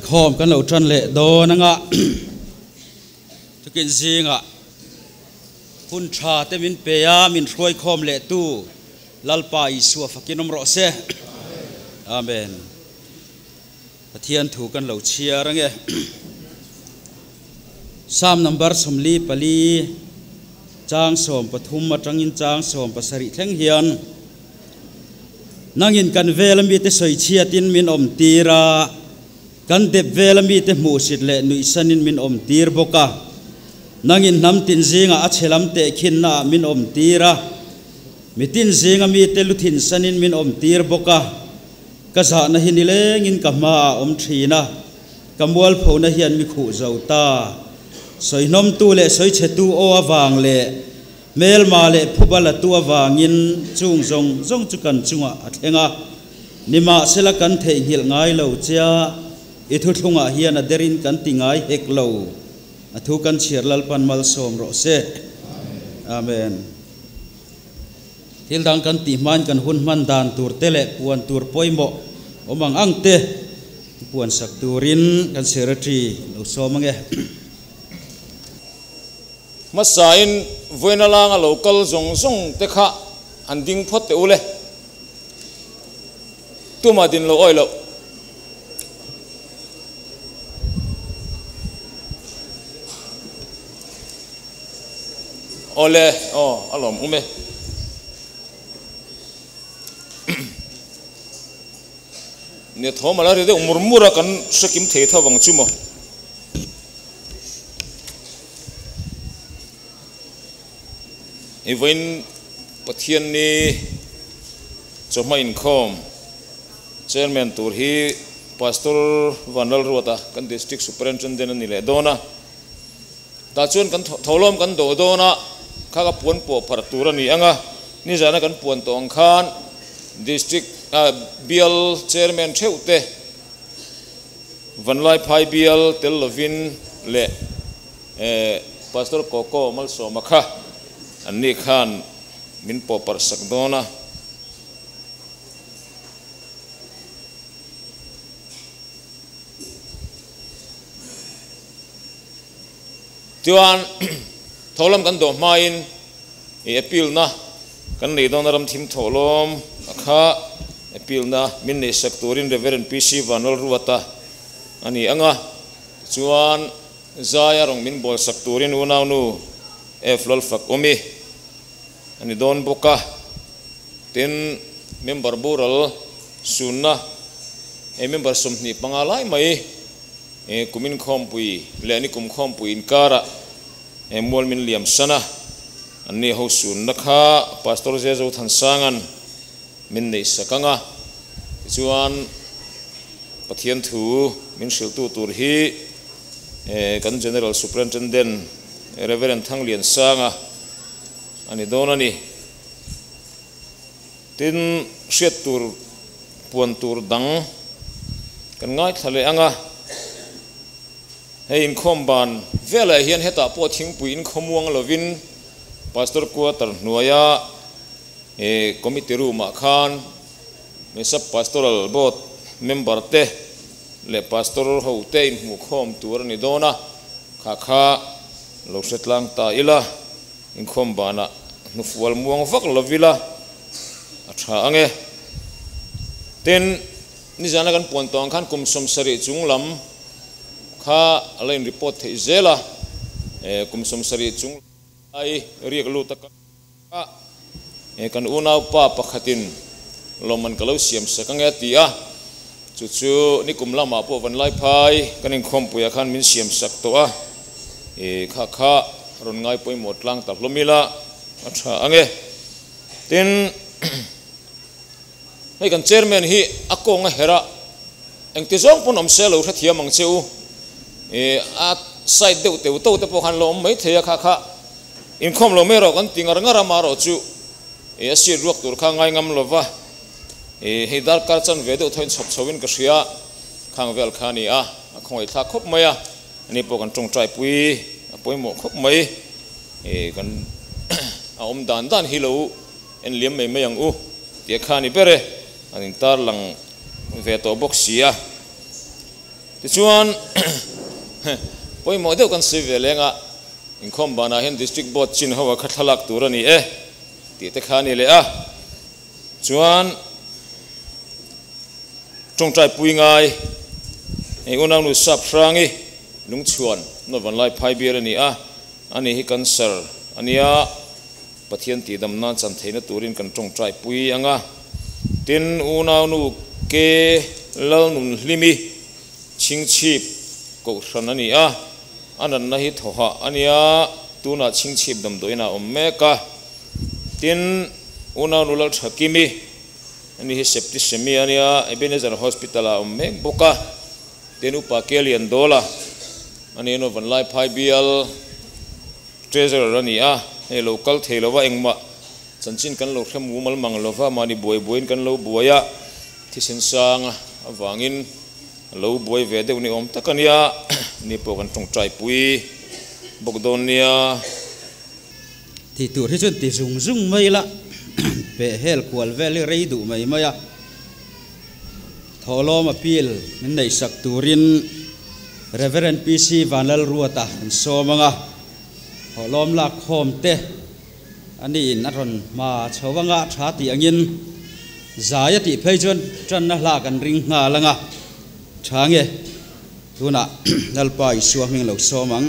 khom kan lo tran le do nanga tukin zinga hun tha te min pe ya min roi khom le tu lalpa isu fakinom ro se amen pathian thu kan lo chia range Psalm number somli pali chang som pathum matangin chang som pasari thleng hian nangin kan velami te soi chiatin min om tira kan dep velami te mu sit le nui sanin min om tir boka nangin nam tin zinga achelam te khinna min om tira mitin zinga mi te luthin sanin min om tir boka kaza na hinilengin kama om thina kamwal phona hian mi khu zauta soinom tu le soi chetu o awang le mel ma le phubala tu awangin chung zong zong chukan chunga athenga nima sela kan thei hil ngai lo chia ithu thunga hian a derin kan tingai hek lo athu kan chirlal pan mal som ro se amen hildang kan ti man kan hun man dan tur tele puan tur poimo omang angte puan sak turin kan secretary lo somange masain voinalang a local zong zong te kha anding phot te ule tuma din lo oilo ole alom ume ne thoma la re de murmura kan sakim the tha wang chumo even pathian ni choma in khom chairman tur hi pastor vanal ruata kan district superintendent ni le dona ta chun kan tholom kan do dona khaga puan po phar tur ani anga ni jana kan puan tong khan district BL chairman theute vanlai phai BL tel lovin le pastor koko mal so makha anni khan min po par sakdona tiwan tholam kan do main appeal na kan nei don ram thim tholom akha appeal na min nei saktorin reverend PC vanol ruata ani anga chuan zaya rong min bol saktorin unaw nu flol fak omi ani don boka ten member bural sunna member somni pangalai mai kumin khompui leni kum khompui inkara mol min liam sana ani ho sunna kha pastor jezo thansangan min nei sakanga chuan pathian thu min siltu tur hi kan general superintendent reverend thanglian sanga ani donani tin siat tur puan tur dang kan ngai thale anga hein khomban vela hian heta po thingpui in khomuang lovin pastor quarter nuaya committee room khan me sub pastoral board member te le pastor ho te in mu khom tur ni dona kha lo setlang ta ila in khom bana nu fual muang vak lovila atha ange ten ni jana kan pon tong khan kum som sari chunglam kha alain report the zela kum som sari chung ai riak lu tak kan unaw pa pakhatin loman kalau siam sakanga tia chu ni kum lama po van lai phai kanin khom puya khan min siam sak to a kha ron ngai poi motlang tak lomila atha ange tin hei kan chairman hi akong hera engti zong pun om selo tha thiam ang cheu a side deu teu to te po khan lom mai theya kha in khom lo mero kan tingar ngara maro chu asi ruak tur kha ngai ngam lova hei dar kar chan ve deu thoin chhop chhowin ka hria khang vel khani a khoi tha khop maya ani po kan tung trai pui poimo khop mai kan om dan hilo en liam mai mayang u ti khani pere anin tar lang ve to boxia ที่ชวนพอยหมอเดียวกันสิเวลงอ่ะอินคอมบานาเห็น district board จินเขาว่าขัดทลักตัวนี่ตีตะขานี่เลยชวนจงใจปุยง่ายไอ้อุณหภูมิสับฟรังอีลุงชวนนวันไล่พายเบียร์นี่อันนี้ให้กันเซอร์อันนี้ปะเทียนตีดำน้ำจันเทนตูรินกันจงใจปุยอ่ะตินอุณหภูมิเกลนุนลิมิชิงชีพกุศลนี่อันนั้นนะฮิตหัวอันนี้ตัวน่ะชิงชีพดำโดยน่ะอมเมกะตินอุณหภูมิลักษณะกิมิอันนี้เซปติสมีอันนี้เอเบเนเซอร์ฮอสพิทอลอมเมกบุกะตินอุปาเกลียนโดละอันนี้โนวันไลฟ์ไพเบียลเทรเซอร์อันนี้ให้โลคัลเทลว่าเองมาสันชินกันโลกเข้มมูมัลมังโลฟ้ามานี่บวยบวยกันโลบวยที่สินสางวางินโลบวยเวเดวนี่อมตะกันนี่นี่พวกกันจงใจปุยบกโดนนี่ที่ตัวที่จุดที่ซุงไม่ละเปเฮลควอลเวลรีดูไม่ทอลมาพิลมันในสักตูรินเรเวเรนพีซีวานลรัวตาโซมังทอลมลักโฮมเตอันนี้นัทนมาชาวงะชาติอังยินใจติเพย์จนจันนลากันริงงาลังช้างตัวน่ะนัลปายสวมิงเหลาโซมัง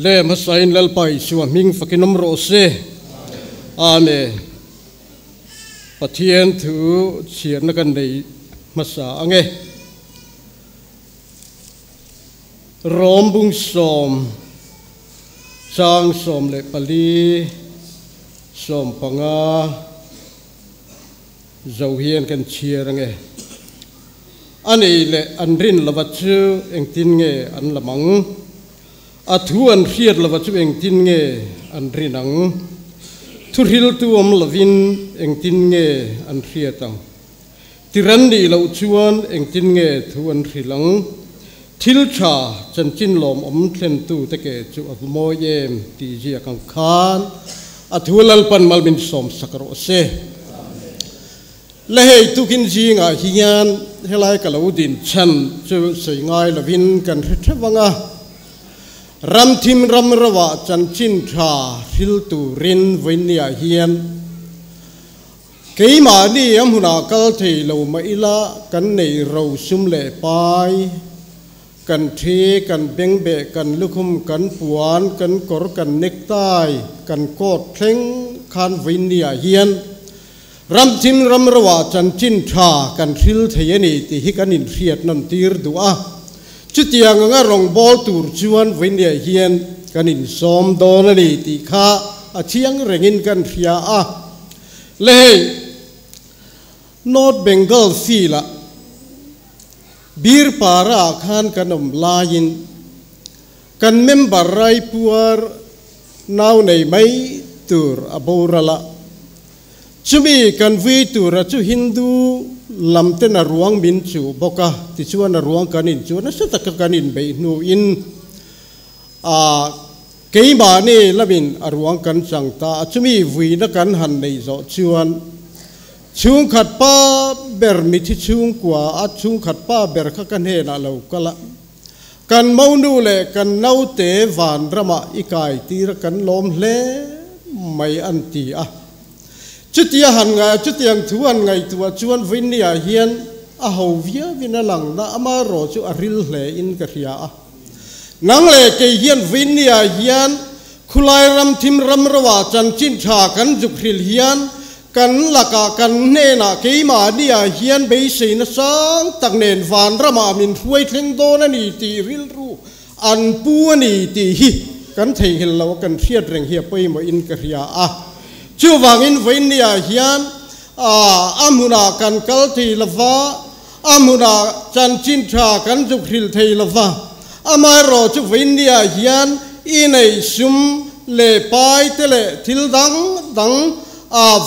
เล่มาใส่นัลปายสวมิงฟักนมโรเซอาเมปะเทียนถือเฉียนกันในมาสาเงรอมบุงสมจางสมเลปลีสมปังาเจ้าเฮียนกันเชียร์ไงอันนี้แหละอันรินละวัชเองตินไงอันละมังอัฐัวอันเฟียดละวัชเองตินไงอันรินังทุริลตัวมละวินเองตินไงอันเฟียตังติรันดีเราชวนเองตินไงทุอันริลังทิลชาจันจินลมอมเทนตูตะเกจูอับโมเยมตีเจียกังคานอัฐัวลัลปันมัลบินสมสักโรเซและให้ทุกินจีงาฮิยานเฮลัยกะลาดินชันจะสวยงายละวินกันริทวังรำทิมรำระวะจันจินชาฮิลตูรินวินยาฮิยนเกี่ยมาดีอัมหุนาคัลเทลามาอิละกันในเราซุมเล่ไปกันเทกันเบงเบกันลุคุมกันปวนกันกอร์กันเนกไตกันกอดเพลงคานวินยาฮิยนรำทิมรำระวะจันจินชากันทิลเทียนีที่ฮิกันอินเฟียดนันตีร์ดัวจุดยังงารองบอลตูร์จวนวินเดียเฮียนกันอินสมโดนนีติข้าอาเชียงเร่งกันเฟียเลยนอตเบงกอลฟีละบีร์ปาราขันกันอมลายินกันเมมบาร์ไรปัวร์นาวในไม่ตูร์อบูระละจุมีกันวีตูร์จุฮินดูลำเต้นนรวงบินจูบกะที่ชวนนรวงกันอินจูนั่นสุดตะกันอินไปนูอินเกี่ยมานี่ละบินอรวงกันจังตาจุมีวีนักกันหันในจอชวนชุงขัดป้าเบอร์มิที่ชุงกว่าชุงขัดป้าเบอร์ข้ากันเฮน่าเราก็ละกันเมานูเล่กันเนาเตวันระมาอีกายตีระกันลมเล่ไม่อันตีจุดยังหันไงจุดยังทวนไงตัวชวนวินเนียเฮียนหาวเวียวินาหลังนะอามารอจูอริลเล่อินกระเฮียนังเล่เกเฮียนวินเนียเฮียนคุลายรำทิมรำระวาจันจินชากันจุกริลเฮียนกันลักกันเนน่ะเกยมาเนียเฮียนเบสินสังตักเนนฟานระมามินช่วยเทงโดนันีตีริลรูอันปูนีตีฮิกันเทหิลเรากันเทียดเร่งเฮียไปมาอินกระเฮียจูวังอินวินเนียเฮียนอามุนากันกัลทีลฟ้าอามุนาจันจินชากันจุกริลเทลฟ้าอามารอจูวินเนียเฮียนอินไอซุมเลปายเตเลทิลดัง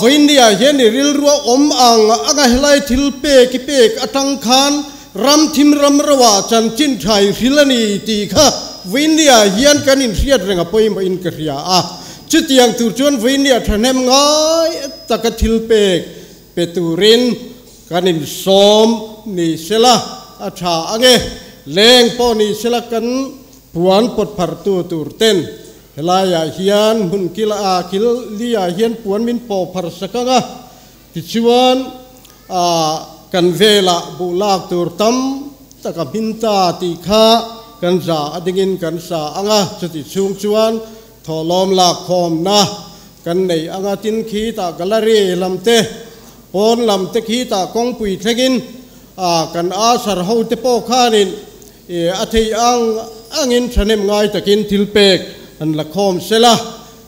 วินเนียเฮียนริลรัวอมอังอากาเฮลัยทิลเปกิเปกอตังคานรำทิมรำระวาจันจินชัยริลนีตีค่ะวินเนียเฮียนกันอินเรียดเรงไปมาอินกระเฮียจุดยังตูจวนวินเนียทันเฮมง่ายตะกัทิลเปกเปตูริน kanin som ni sela acha ange leng po ni sela kan puan pot partu turten helaya hian hun kila kil lia hian puan min po par sakanga tichuan kan vela bulak turtam takaminta ti kha kan za adingin kan sa anga chuti chung chuan tholom la khom na kan nei anga tin khi ta gallery lamte pon lamte khi ta kong pui thegin kan asar ho te po khanin athei angin thanem ngai takin thilpek an la khom sela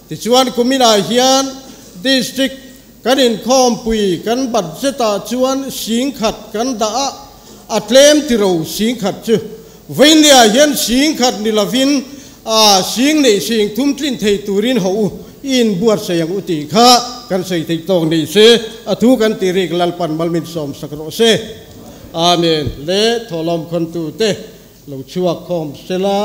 ti chuan kumina hian district kanin khom pui kan bat seta chuan sing khat kan da atlem tiro sing khat chu veinia hian sing khat ni lavin sing nei sing thum tlin thei turin ho in buat sayang uti kha kan sei thei tong nei se athu kan tirik lalpan malmin som sakro se amen le tholom khon tu te lo chuak khom sela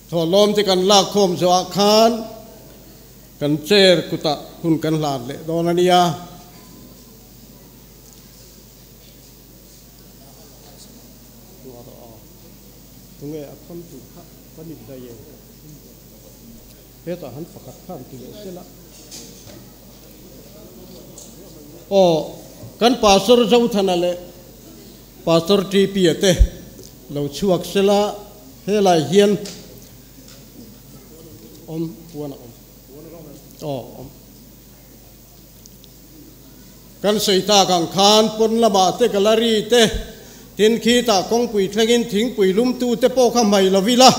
tholom te kan la khom zo khan kan cher kuta hun kan lat le donania tunge akham tu kha kanin da ye heta han pakat khan ti sela kan pastor jau thanale pastor tp ate lo chuak sela hela hian puana kan seita kang khan pon lama te gallery te tin khi ta kong pui thlengin thing pui lum tu te po kha mai lovila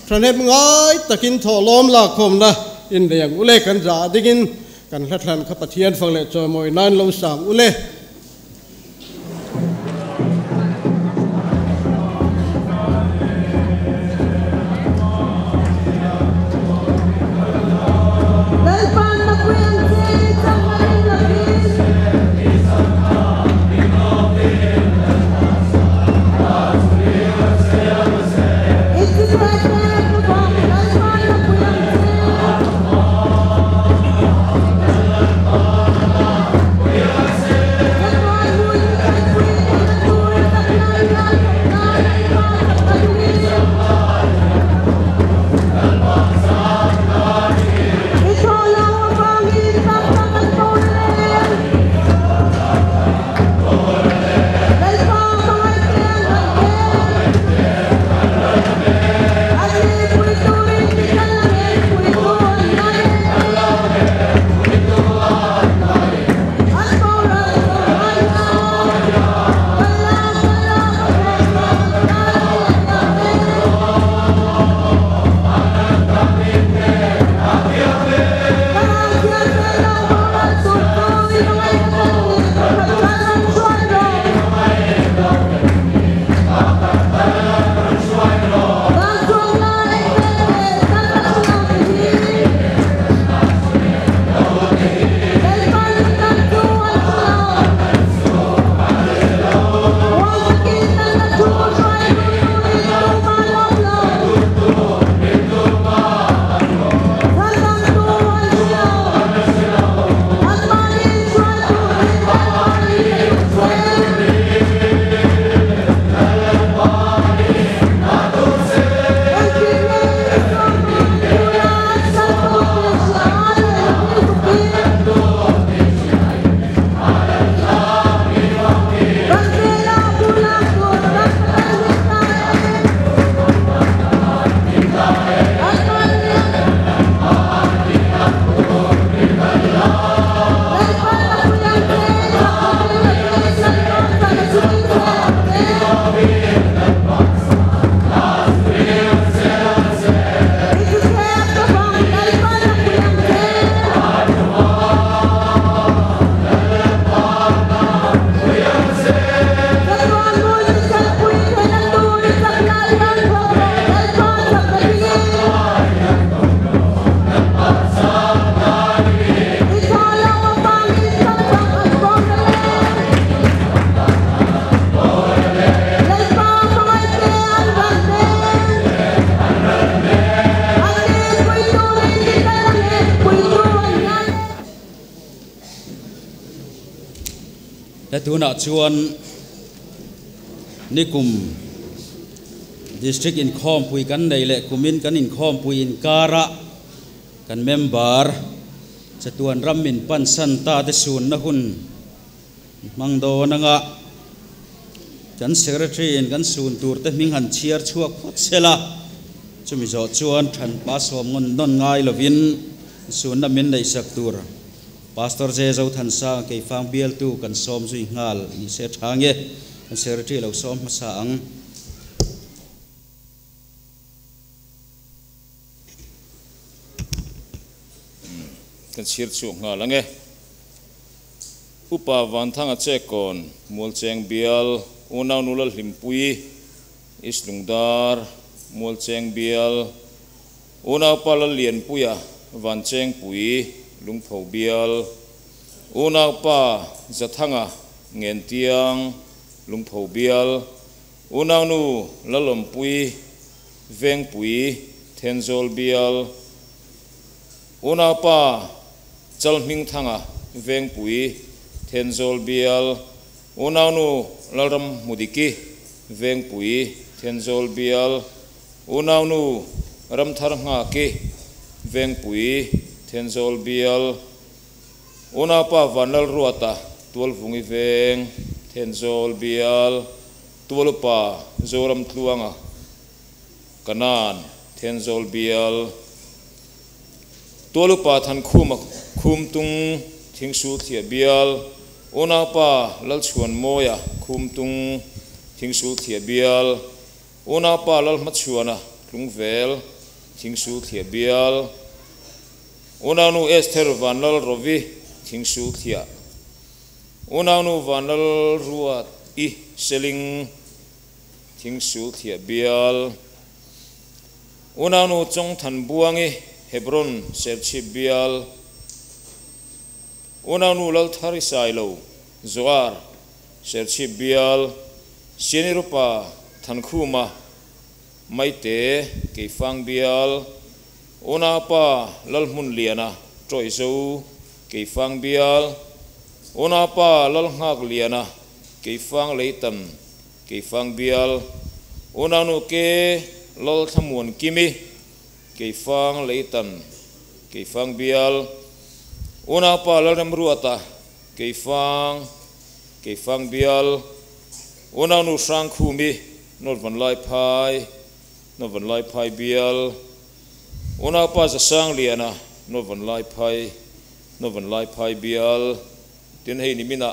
thanem ngai takin tholom la khom na in leng ule kan za dingin kan hlatlan kha pathian fangle chomoi nan lo sang ule le tuna chuan nikum district in khom pui kan nei le kumin kan in khom pui in kara kan member chatuan ramin pansan ta te sun na hun mangdo nanga kan secretary in kan sun tur te ming han chiar chuak phot sela chumi zo chuan than pa som ngon non ngai lovin sun na min nei sak tur pastor je zo than sa ke fang bial tu kan som zui ngal i se thange kan secretary lo som ma sa ang kan sir chu nga lange upa van thanga che kon mul cheng bial una nulal himpui islungdar mul cheng bial una pala lien puya van cheng pui lungpho bial una pa zathanga ngen tiang lungpho bial una nu lalom pui veng pui thenjol bial una pa chal ming thanga veng pui thenjol bial unanu laram mudiki veng pui thenjol bial unanu ram thar nga ki veng pui thenjol bial una pa vanal ruata tual vungi veng thenjol bial tual pa zoram tluanga kanan thenjol bial tual pa than khum tung thingsu thia bial ona pa lal chuan moya khum tung thingsu thia bial ona pa lal ma chuana lungvel thingsu thia bial ona nu esther vanal rovi thingsu thia ona nu vanal ruat I seling thingsu thia bial ona nu chong than buangi hebron serchi bial unanu lal thari sailo zoar serchi bial senirupa thankhuma maite keifang bial unapa lal mun liana troizo keifang bial unapa lal ngak liana keifang leitan keifang bial unanu ke lal thamun kimi keifang leitan keifang bial una pa laram ruata keifang bial una nu sang khumi not van lai phai bial una pa sa sang liana not van lai phai bial tin hei ni mina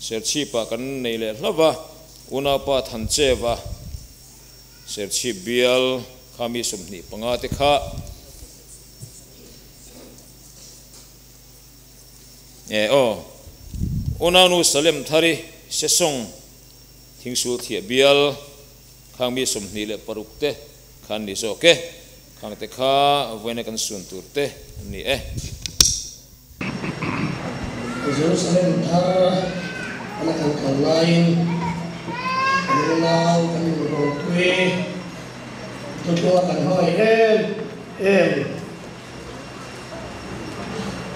serchi pa kan nei le hlava una pa than chewa serchi bial khami sumni panga te kha unanu salem thari sesong thingsu thia bial khangmi somni le parukte khan ni so ke khangte kha wena kan sun turte ni Jerusalem thar ana kan lain anau kan ro tue to kan hoi em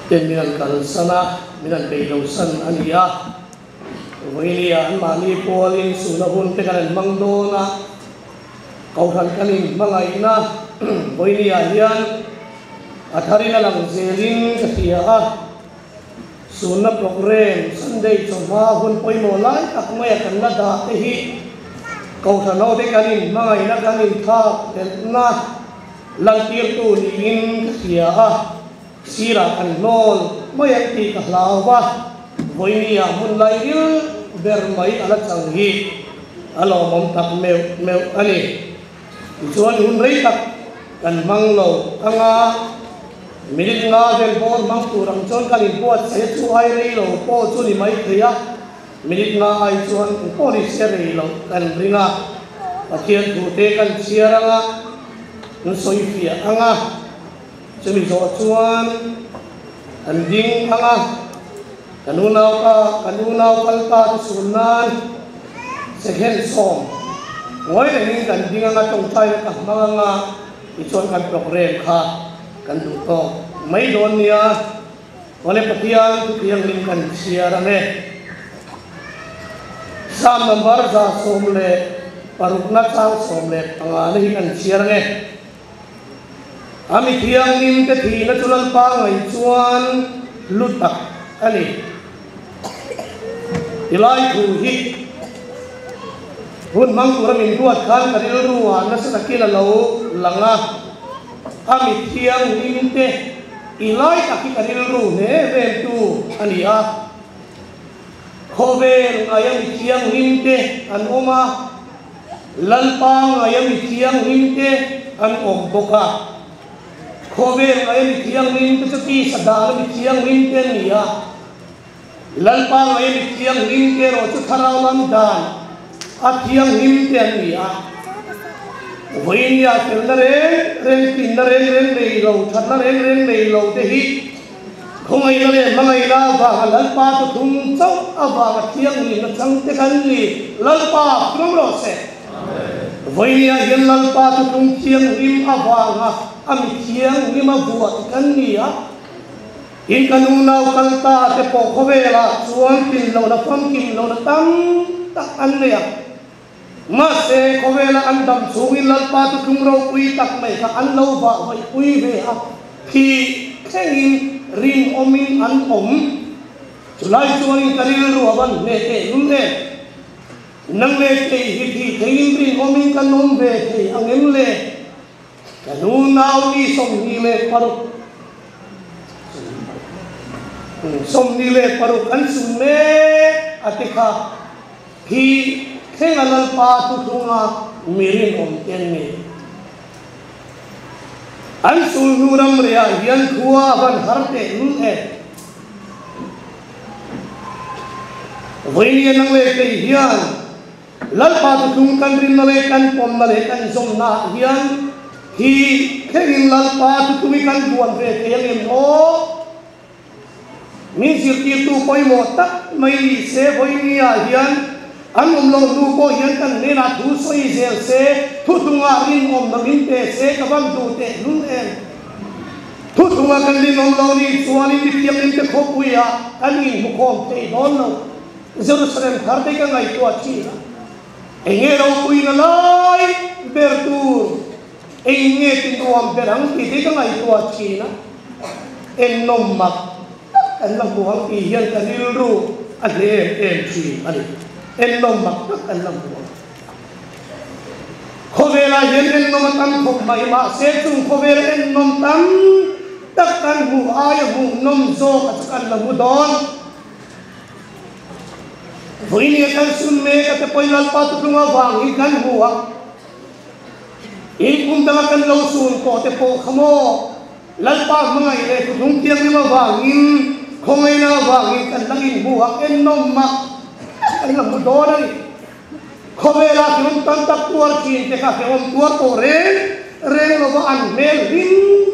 tên minan kalsana minan beilosan ania Wilia mani polin sunahun tekalan mangdona kautan kanin mangaina Wilia hian atharina lang zeling katia sunna program Sunday choma hun poimo lai akmaya kanna da hi kautan no tekanin mangaina kanin tha telna langtir tu ni in katia sira kan non moyak ti kahlawa voinia mun lairil bermai ala changhi alo mom tak meu ani chuan hun rei tak kan manglo anga minit nga vel bor mang turang chon kalin puat se chu ai rei lo po chu ni mai thia minit nga ai chuan po ni se rei lo kan ringa pathian thu te kan chiaranga nu soi fia anga chumi zo chuan anding anga kanunau kalta sunan second song ngoi le ning kan ding anga tong thai ka manga i chuan kan program kha kan du to mai don nia Oleh petian yang lingkan siarannya Sam nomor za somle parukna sang somle pangane kan siarannya Ami tiang nim ke thina tulal pangai chuan lutak ani ilai khu hi hun mang kuram in duat khan karil ruwa na sa kila lo langa Ami tiang nim te ilai taki karil ru ne vem tu ania Khover ayam tiang hinte an oma lalpang ayam tiang hinte an omboka Khover ayam tiang hinte sati sadar tiang hinte niya lalpang ayam tiang hinte ro charawan dan atiang hinte niya Wainya tendare ren nei lo thana ren nei lo te hi không ai nói mang la và lal pa to thum chau ava thiang ni na chang te kan ni lal pa krom ro se voinia hian lal pa to thum thiang rim ava nga am thiang ni ma buat kan ni a in kanu nau kal ta te po khovela chuan tin lo na pham kim lo na tam tak an le ma se khovela an dam chuwi lal pa to thum ro pui tak mai ka an lo va vai pui ve a khi khengin rin omin an om chulai chuan karil ruaban ne te nun ne nang le te hi thi thein rin omin kan nom ve the angem le kanu nau ni som ni le paru kan sun me atikha hi thengalal pa tu thunga mirin om ten ni an sul nuram ria hian khua ban harte nun e voinia nang le te hian lal pa tu tung kan rin na le kan pom na le kan som na hian hi khein lal pa tu tumi kan buan ve te yang o mi sir ti tu poi mo tak mai se voinia hian an lo nu ko hian kan ne na thu soi zel se thu tunga rin om na min te se ka bang du te nun en thu tunga kan rin om lo ni chuan ni tiam ni te khopuya kan in mu khom te don lo Jerusalem har te ka ngai to chi enge ro pui na lai bertur enge tin ruam berang ti te ka ngai to chi na en nom mak an lam buang ti hian kan il ru a le em chi ani en nom mak an lam buang Khovela hian en nom tam khop mai ma se chung khovela en nom tam tak kan mu ay mu nom zo at kan la mu don voinia kan sun me ka te poi lal pa tu lunga wang hi kan huwa in kum ta kan lo sun ko te po khamo lal pa mangai le tu lung tiang ni ma wang in khongai na wang in kan langin huwa en nom ma an la mu don ani Khovela kun tan tak tuar chin te ka ke om tuar ko ren lo ba an mel rin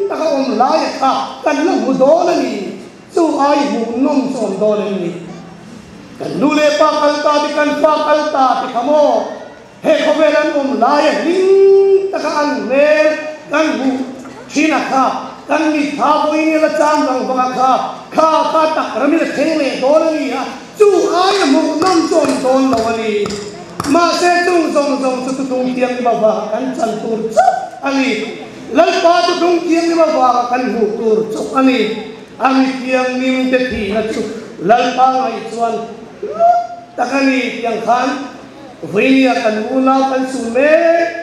ta ka om lai ka kan lo mu do na ni su ai mu nom son do na ni kan nu le pa kal ta ti kan pa kal ta ti khamo he Khovela om lai rin ta ka an mel kan mu china ka kan ni tha boi ni la chang rang ba kha ta rami le theng le do na ni ha su ai mu nom son don lo ni ma se tung zong tu tung tiang ni ba kan chan tur ani lal pa tu tung tiang ni ba kan hu tur chok ani ami tiang nim te thi na chu lal pa ngai chuan takani tiang khan voinia kan una kan su me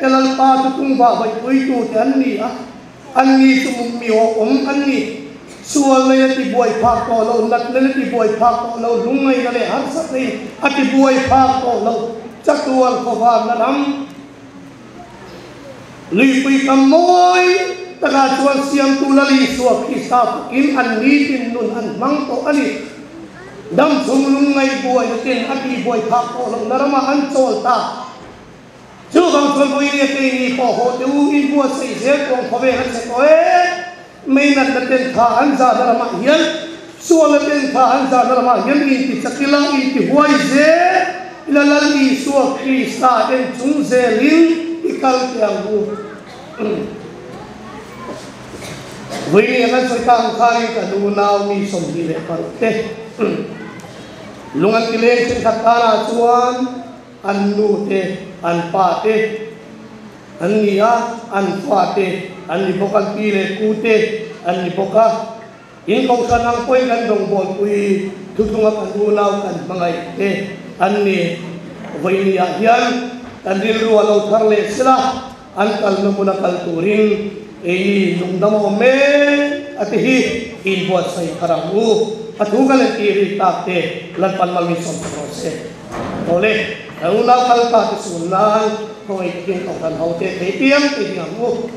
lal pa tu tung ba bai pui tu te an ni su mi o om an ni sual le ti boy phak to lo nat le ti boy phak to lo lungai na le har sat ni ati boy phak to lo Chatuan khovam na ram Lipui kamoy Taka chuan siam tulali suak isap in an nitin nun an mangto ani Dam sung lungai buhay natin ati buhay kako lang narama an chol ta Chubang chuan buhay niya kayo ni po ho te uin buhay sa isip kong kabehan sa ko may natin kaan sa narama yan Suwan natin kaan sa narama yan inti sa kilang inti huway ze Ilalali suwa Krista en chung zelin ikal tiang bu với những anh soi tang khai cả đủ nào mi sống đi lệ phần thế lung anh kile trên khát ta chuan anh nu thế anh pa thế anh nia anh pha thế anh đi bốc anh kile cu thế anh đi bốc á in câu san ang quay gần đồng bồn quy thu tung anh đủ nào anh bằng ngày thế anh ni với nia hiền anh đi ruộng lâu thar lệ sila anh cần nó muốn cần turin ei lung damo me atihi in buat sai karamu atugal tiri takte lan panmal mi som prose ole una kalpa sunan koi king kan haute tiam tiamu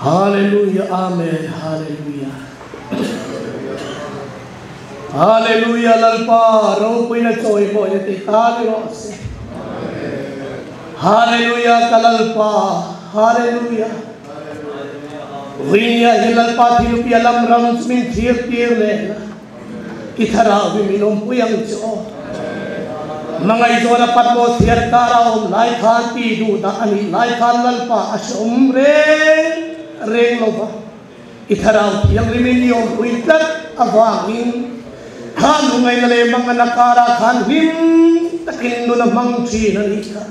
Hallelujah, amen, hallelujah. Hallelujah, lalpa, ro pui na choi mo ya titali rose. Hallelujah, kalalpa, hallelujah. Winya hilalpa thilupi alam ram min thir le. Ithara vi minom puyang cho. Mangai zo na patmo thir karaom lai khan ti du da ani lai khan lalpa asum re reng lova itharau yang riminiom uitat awangin han ngai na le mga nakara khan him takin no na mangchi na ika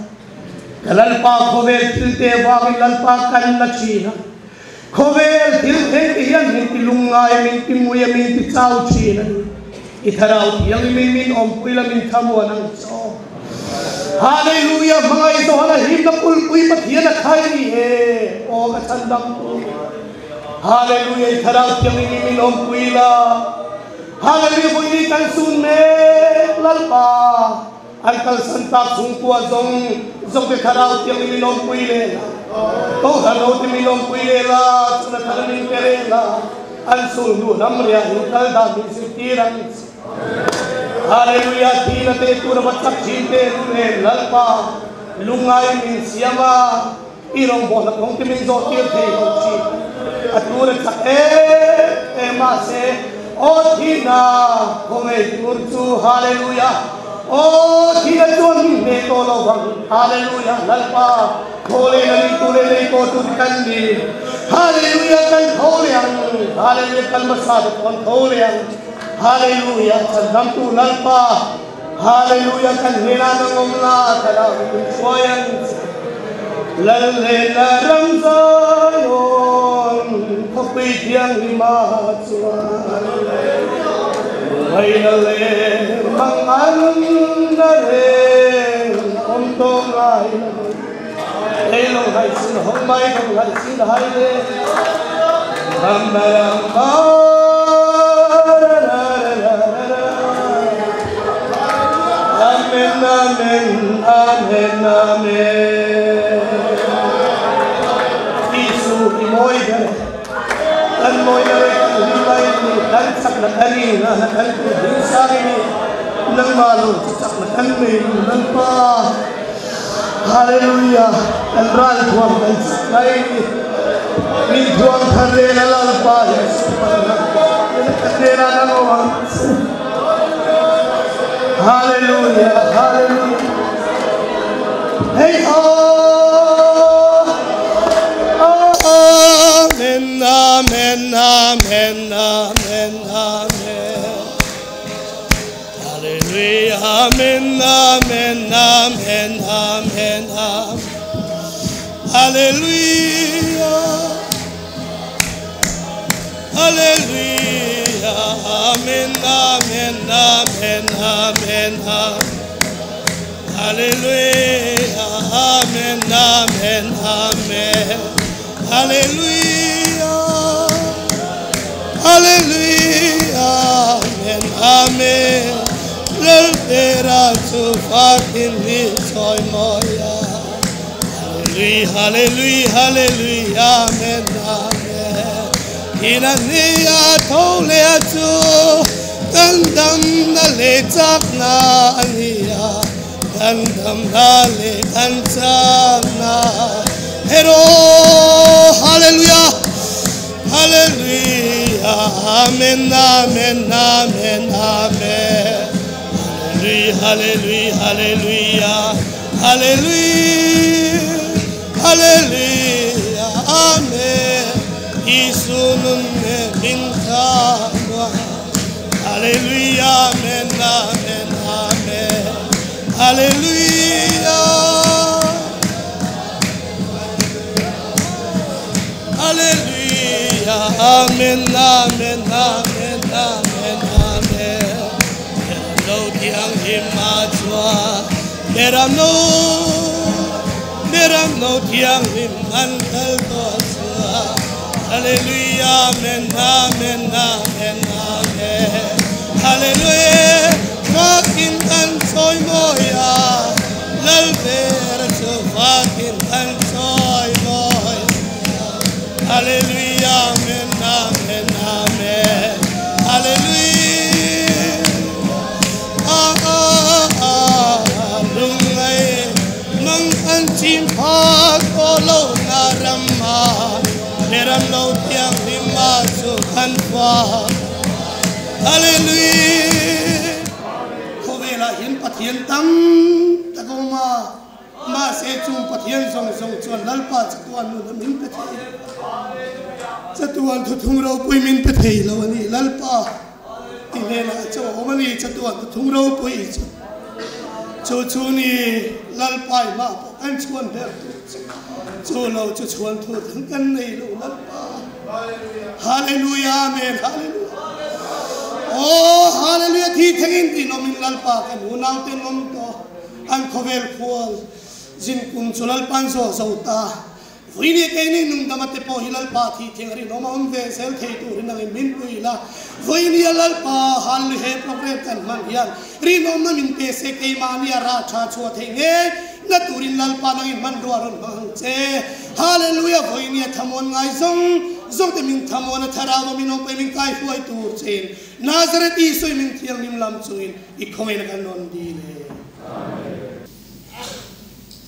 kalalpa khovel tilte wangin lalpa kan na china khovel tilte hian min tilungai min timuya min tichau china itharau yang rimin om puila min thamwa nang cho Hallelujah, mga ito na him na pulpuy pathiyan na kaya ni o kasandang po. Hallelujah, itarang tiyang inimilong puila. Hallelujah, po ini kansun me lalpa. Ang kalsantak sungkuwa zong itarang tiyang inimilong puila. Kung hanaw timilong puila, sunatalaning perela. Ang sundu namriya, yung kaldamin sintirang. Hallelujah, tina te tu na batak chinte ne lalpa lungai min siama irong bona kong timin do tir te chi atur tak ma se o tina kong e turchu hallelujah o tina tuan ne to lo bang hallelujah lalpa khole nali tule le ko tu kandi hallelujah kan khole ang hallelujah kan masad kon khole ang Hallelujah, sandam tu lalpa. Hallelujah, kan hina nangomla kalam soyan. Lalle laram zayon, kopi tiang lima suan. Lalle mangan dare, ontong ay. Elong hay sin homay dong hay sin hay le. Rambarang Amen, amen, amen. Isu imoy dere, tan moy dere kan hilay ni tan sak na kani na kan bisa ni nang malu sak na kan ni nang pa. Hallelujah. Kan ral tuam kan sakay ni tuam khare na lalpa Yesu parna. Kadera na ngawang. Hallelujah, hallelujah. Hey, oh, amen, amen, amen, amen, amen. Hallelujah, amen, amen, amen, amen, amen. Hallelujah, hallelujah, amen, amen, amen, amen, amen. Hallelujah, amen, amen, amen. Hallelujah, hallelujah, amen, amen. Lelera tu fakin ni soy moya. Hallelujah, hallelujah, hallelujah, amen, amen. Inaniya tole atu kandam na lechak na aniya kandam na le kansam na Hero, hallelujah, hallelujah, amen, amen, amen, amen. Hallelujah, hallelujah, hallelujah, hallelujah, amen. Isunun ne bintama. Hallelujah, amen, amen, amen. Hallelujah. Hallelujah, amen, amen, amen, amen, amen. Lo tiang himajwa, meram no tiang himangal toswa. Hallelujah, amen, amen, amen, amen. Hallelujah, makin kan soy moya, lalber so makin kan soy moya. Hallelujah, amen, amen, amen. Hallelujah. Lungai mang anchim pagolo narama, meram lo tiang lima so kanpa. Hallelujah. Kovela yin pathian tam takoma ma se chung pathian song song chuan lalpa chatuan nu min pathian. Chatuan thu thung ro pui min pathei lo ani lalpa tinela cho omani chatuan thu thung ro pui cho chu ni lalpai ma po kan chuan der cho lo cho chuan thu thang kan nei lo lalpa. Hallelujah, amen, hallelujah. Oh, hallelujah, thi thangin ti nomin lalpa kan unau ten nom to an khovel khol jin kun chulal pan so sauta. Vini kaini nung damate po hilal pa thi thengari no ma umve sel thei tu rinang min puila vini hilal pa hal he program kan man yan ri no ma min pe se kai mani ra tha chua thenge na turin lal pa nang man ro ron bang che. Hallelujah, vini thamon ngai zong te min thamon thara ma min pe min kai huai tu chen Nazareth isoi min thiang nim lam chuin I khoin kan non di le.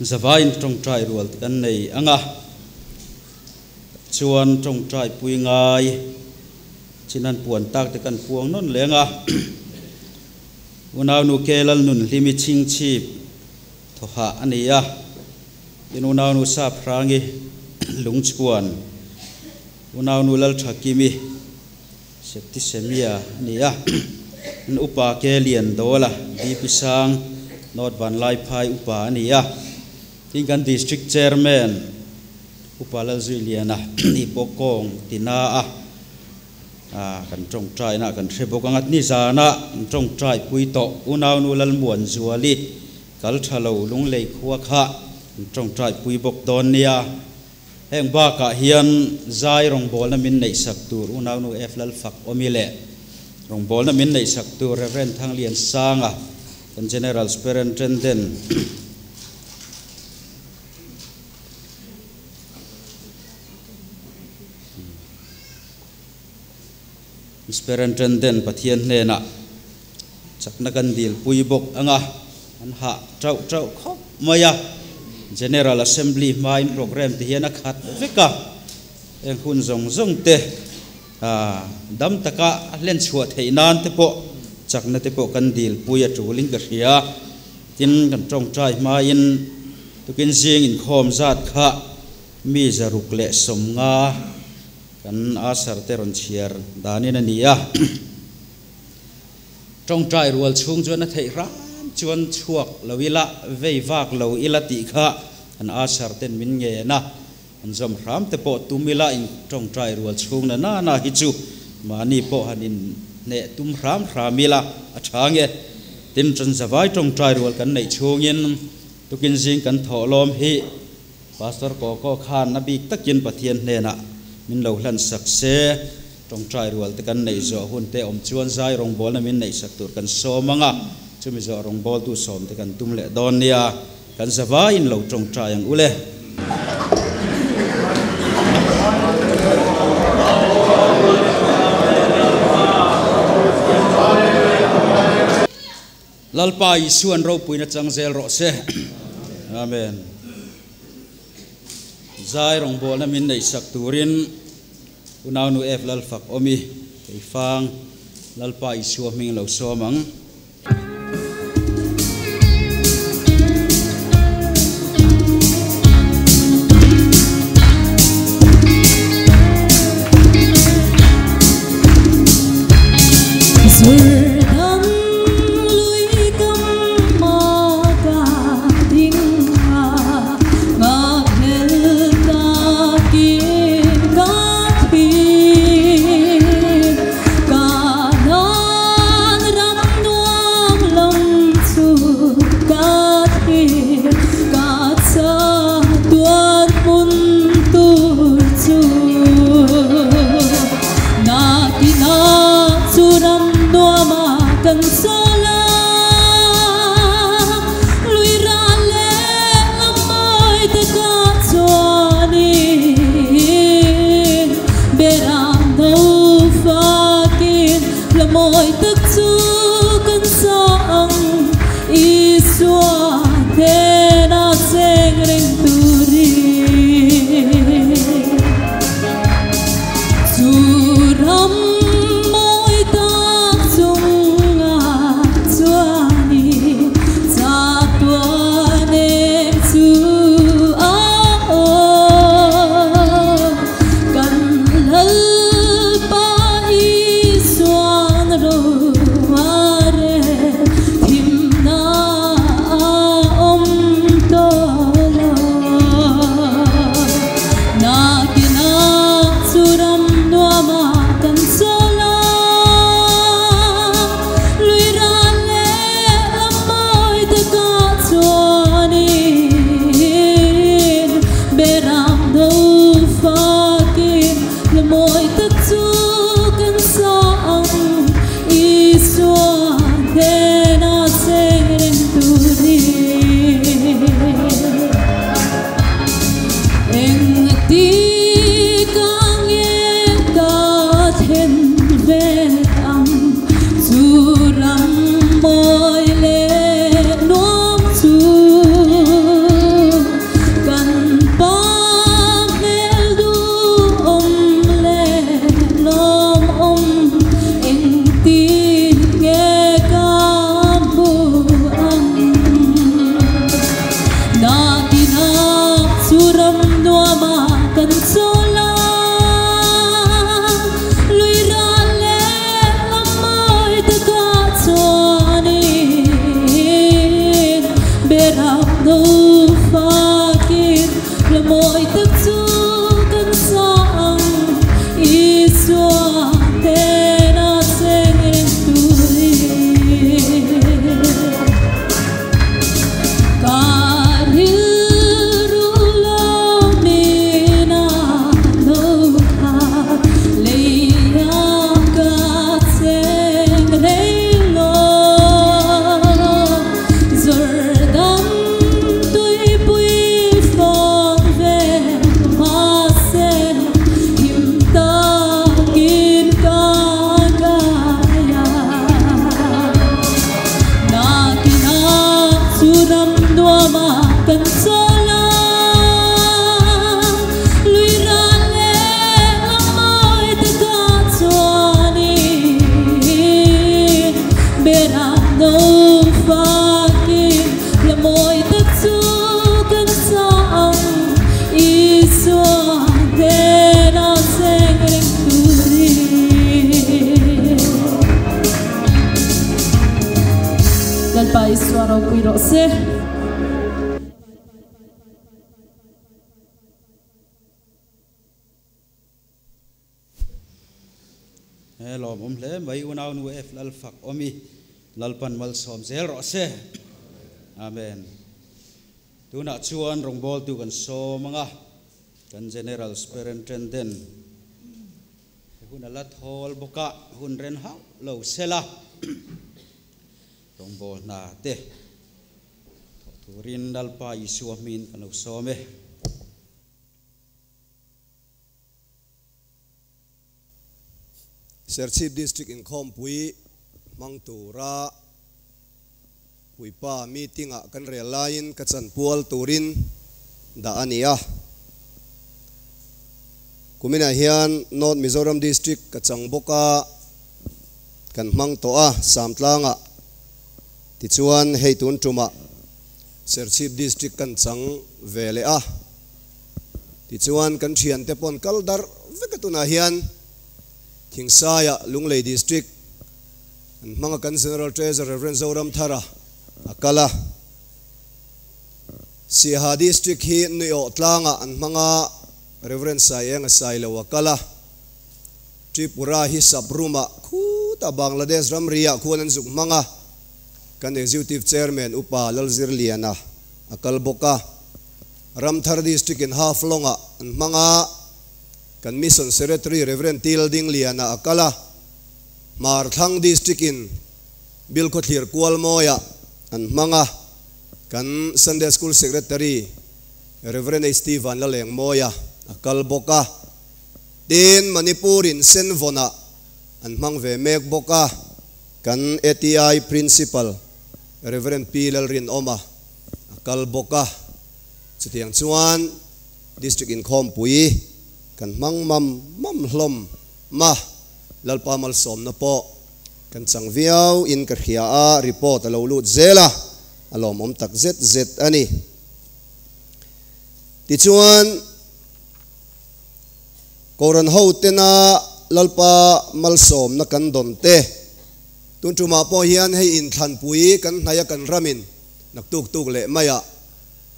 Zavain trong trai rual kan nei anga chuan trong trai pui ngai chinan puan tak te kan puang non lenga unaw nu kelal nun limi ching chip thoha ania inunaw nu sa phrangi lungchuan unaw nu lal thakimi septi semia nia n upa ke lian dola di pisang not van lai phai upa ania Ingan district chairman upala Zuliana ipokong tina kan trong trai na kan thebok angat ni zana trong trai puito unaw nu lal muan zuali kal thalo lung lei khuwa kha trong trai pui bok don nia heng ba ka hian zai rong bol na min nei sak tur unaw nu eflal fak omile rong bol na min nei sak tur reverend thang lian sanga kan general superintendent superintendent pathian nena chakna kan dil pui bok anga an ha trau khop maya general assembly main program te hian a khat veka eng hun zong te dam taka len chhuwa theinan te po chakna te po kan dil pui a tuling ka hria tin kan tong trai main tukin jing in khom zat kha mi zaruk le somnga kan asar teron chiar danin ania trong trai rual chung chuan a thei ran chuan chuak lowila veivak lo ilati kha an asar ten min nge na an zom ram te po tumila in trong trai rual chung na hi chu mani po hanin ne tum ram ramila a thange tin tron zawai trong trai rual kan nei chungin tukin jing kan tholom hi pastor ko khan na bik takin pathian hena min lo hlan sakse trong trai rual te kan nei zo hun te om chuan zai rong bol na min nei sak tur kan so manga chumi zo rong bol tu som te kan tum le don nia kan zawa in lo trong trai ang ule lalpa isuan ro puina changzel ro se amen zai rong bol na min nei sak turin unaw nu ef lal fak omi ei fang lalpa isu ming lo somang hello mom le mai unaw nu ef lal fak omi lalpan mal som zel ro se amen tuna chuan rong bol tu kan so manga kan general superintendent hun ala thol boka hun ren ha lo sela rong bol na te turin dalpa isu min kan lo so me Serchip district in Khompui Mangtura Puipa meeting a kan relain kachan pual turin da ania kumina hian North Mizoram district ka chang boka kan mang to a samtlanga ti chuan hei tun tuma Serchhip district kan chang vele a ti chuan kan thian te pon kaldar vekatuna hian Thingsaya Lunglei district an manga kan general treasurer Reverend Zoram Thara akala Siha district hi nuyo tlanga an manga Reverend Sayeng Sailo akala Tripura hi sabruma khuta Bangladesh ramria khuanan zuk manga kan executive chairman upa Lalzir Liana akal boka Ramthar district in Haflonga an manga kan mission secretary Reverend Tilding Liana akala Marthang district in Bilkothir Kualmoya an manga kan Sunday school secretary Reverend Stephen Laleng Moya akal boka din Manipurin Senvona an mang ve mek boka kan ATI principal Reverend Pilal Rin Oma akal boka chutiang chuan district in Khompui kan mang mam hlom ma lalpa mal som na po kan changviau in karhia a report alo lut zela alom tak zet ani ti chuan koran ho tena lalpa mal som na kan don te tun tuma po hian hei in thlan pui kan hnaya kan ramin nak tuk le maya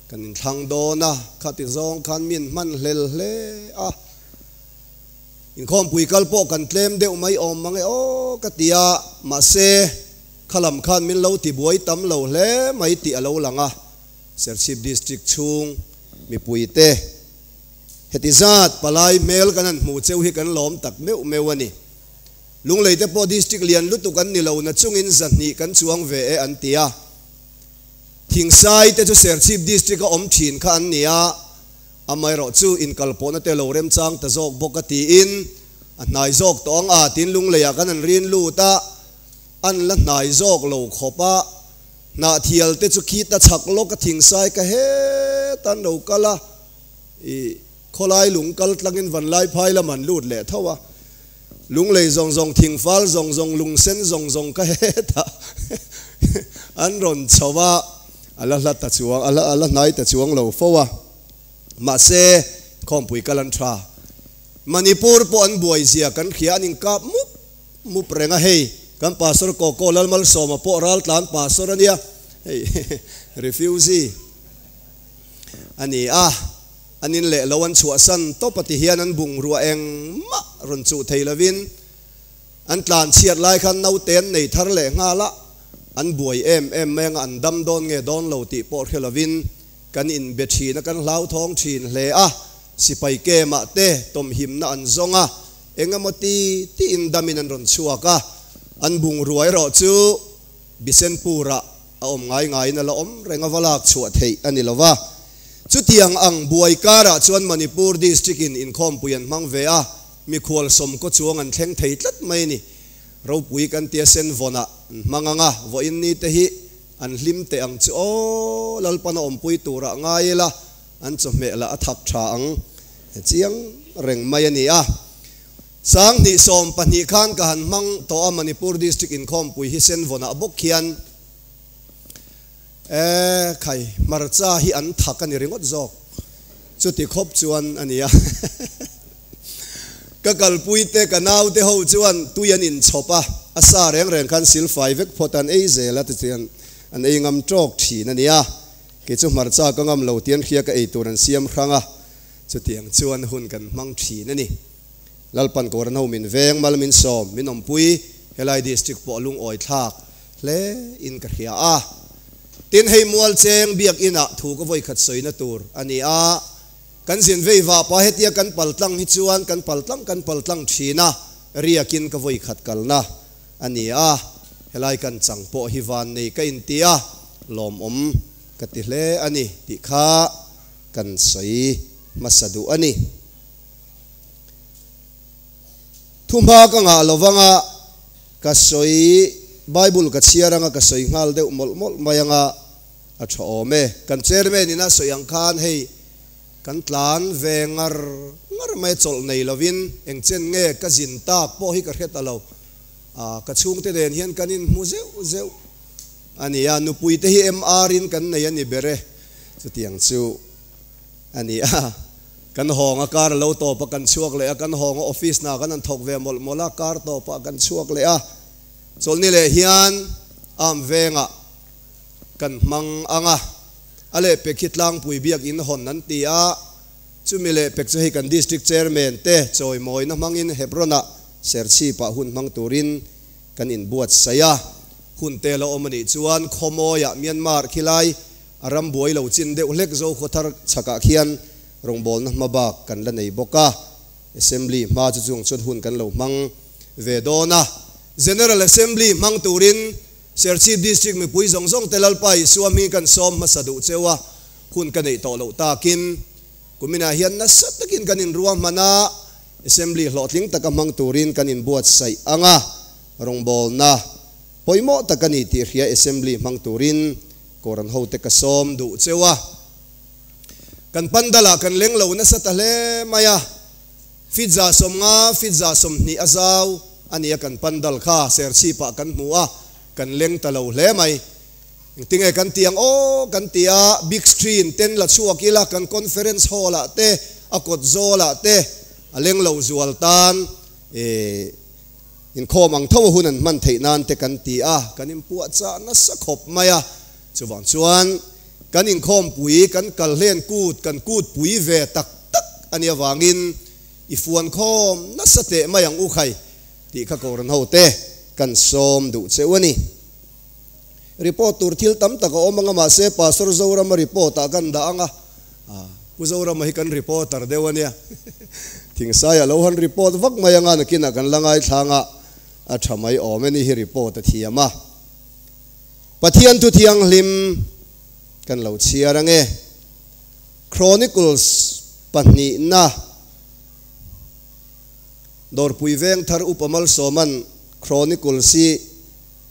kan in thlang do na khati zong khan min man hlel hle a in Khompui kalpo kan tlem deuh mai om mangai o katia ma se khalam khan min lo ti buai tam lo hle mai ti alo langa Serchhip district chung mi pui te hetizat palai mel kanan mu cheu hi kan lom tak meu ani Lunglei te po district lian lutu kan ni lo na chungin zanni kan chuang ve e an tia Thingsai te chu Serchhip district ka om thin kha an nia amai ro chu in kalpo na te lo rem chang ta zok bokati in anai zok tong a tin Lungleia kan an rin lu ta an la nai zok lo khopa na thial te chu khi ta chak lo ka Thingsai ka he tan ro kala i kholai lung kal tlangin van lai phai la man lut le thawa Lunglei zong thingfal zong lung sen zong ka he ta an ron chawa ala la ta chuang ala nai ta chuang lo fowa ma se Khompui kalan tha Manipur po an buai zia kan khian in kap mu prenga hei kan pastor ko lalmal soma po ral tlan pastor ania hei refusee ani anin le lawan chuasan to pati hian an bung ruwa eng ma ron chu theilavin an tlan chiat lai khan nau ten nei thar le ngala an buai em meng an dam don nge don lo ti por khelavin kan in bethi na kan hlau thong thin hle a sipai ke ma te tom him na an zonga engamoti ti in damin an ron chuaka an bung ruai ro chu Bisenpura a om ngai na la om renga walak chuat thei ani lova chu tiang ang buai kara chuan Manipur district in Khompui an mang ve a mi khwal som ko chuang an thleng thei tlat mai ni ro pui kan tia sen vona manganga vo in ni te hi an hlim te ang chu o lalpana ompui tura ngaila an chu me la athak tha ang chiang reng mai ani a sang ni som pani khan ka han mang to a Manipur district in Khompui hi sen vona bok khian khai marcha hi an thak ani ringot zok chuti khop chuan ania ka kalpui te kanau te ho chuan tuian in chopa asa reng khan sil 5 vek photan ei zela te chian an ei ngam trok thi na nia ke chu marcha ka ngam lo tian khia ka ei turan siam khranga chu tiang chuan hun kan mang thi na ni lalpan koran ho min veng mal min som min ompui helai district po lung oi thak le in ka khia a tin hei mual cheng biak ina thu ko voi khat soina tur ani a kan zin vei wa pa hetia kan paltlang hi chuan kan paltlang thina riakin ka voi khat kalna ani a helai kan changpo hi van nei ka intia lom om kati hle ani ti kha kan soi masadu ani thuma ka nga lovanga ka soi Bible ka chiaranga ka soi ngal de mol mayanga a thome kan chairman ina soyang khan hei kan tlan ve ngar mai chol nei lovin eng chen nge ka zin ta po hi ka het alo ka chung te den hian kanin mu zeu ani ya nu pui te hi mr in kan nei ani bere chu tiang chu ani kan honga kar lo to pa kan chuak le kan honga office na kan an thok ve mol mola kar to pa kan chuak le chol ni le hian am venga kan mang anga ale pekit lang pui biak in hon nan ti chumile pek chu hi kan district chairman te choi moi na mangin hebrona serchi pa hun mang turin kan in buat saya hun te lo omani chuan khomoya Myanmar khilai aram boi lo chin de ulek zo khothar chaka khian rongbol na mabak kan la nei boka assembly ma chu chung chun hun kan lo mang vedona general assembly mang turin serchi district mi pui zong zong telal pai suami kan som masadu chewa hun kan ei to lo takin kumina hian na satakin kanin ruam mana assembly hlotling takamang turin kanin buat sai anga rongbol na poimo takani ti ria assembly mang turin koran ho te ka som du chewa kan pandala kan lenglo na satale maya fitza som ni azaw ania kan pandal kha serchi pa kan muwa kan leng talo hle mai tinge kan tiang kan tia big screen ten la chuakila kan conference hall te akot zola te aleng lo zual tan in khom ang thaw hunan man theinan te kan tia kan im pu cha na sakhop maya chuwang chuan kan in khom pui kan kal len kan kut pui ve tak ania wangin ifuan khom na sate mayang u khai ti kha koran ho te kan som du chewani report tur thil tam taka omanga ma se pastor zora ma report ta kan da anga pu zora ma hi kan reporter dewania thing saya lo han report vak mayanga na kina kan langai thanga a thamai omeni hi report ta thiama pathian tu thiang lim kan lo chiarange chronicles panni na dor puiveng thar upamal soman chronicle si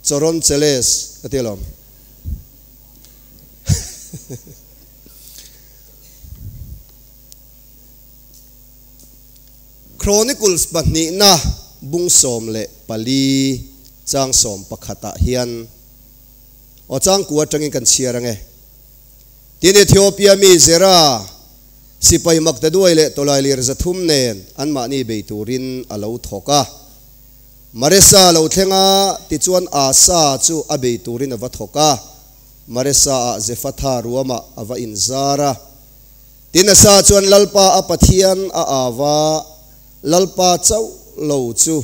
choron cheles atelom chronicles panni na bung som le pali chang som pakhata hian o chang kuwa tangin kan chiarange tin Ethiopia mi zera sipai maktaduai le tolai lir zathum nen anma ni beiturin alo thoka maresa lo thlenga ti chuan asa chu abei turin ava thoka maresa zefatha ruama ava inzara tinasa chuan lalpa apathian awa lalpa chau lo chu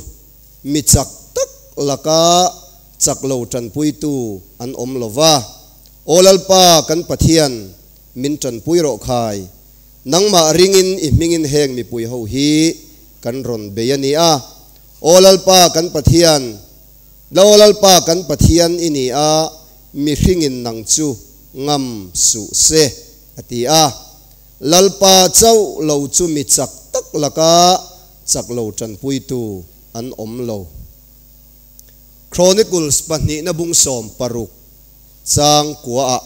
mi chak tak laka chak lo tan puitu an om lova o lalpa kan pathian min tan puiro khai nangma ringin imingin heng mi pui ho hi kan ron beyania olalpa kan pathian ini mi hringin nang chu ngam su se atia lalpa chau lo chu mi chak tak laka chak lo tan puitu an om lo chronicles panni na bung som paruk chang kwa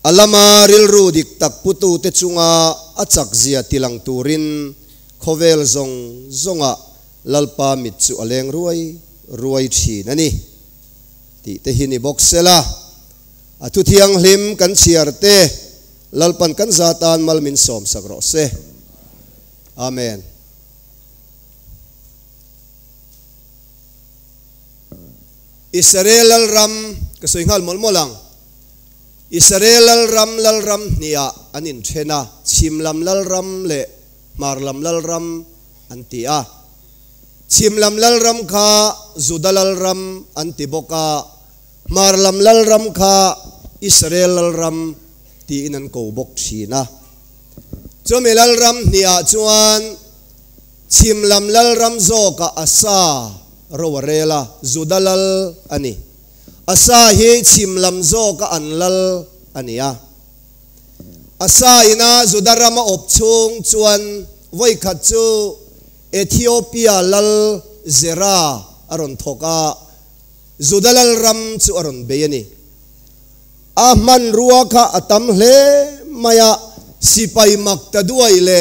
alama rilru dik tak putu te chunga achak zia tilang turin khovel zonga lalpa mitchu aleng ruai thi nani ti te hini boxela atu thiang hlim kan chiarte lalpan kan zatan malmin som sakro se amen Israel ram kasoingal molmolang Israel lal ram nia anin thena chimlam lal ram le marlam lal ram antia chimlam lal ram kha zudalal ram antiboka marlam lal ram kha Israel lal ram ti inan ko bok thina chomelal ram nia chuan chimlam lal ram zo ka asa rowarela zudalal ani asa hi chimlam zo ka anlal ania asa ina zudarama opchung chuan voi khachu Ethiopia lal zera aron thoka zudalal ram chu aron beyani ahman ruwa kha atam hle maya sipai mak ta duai le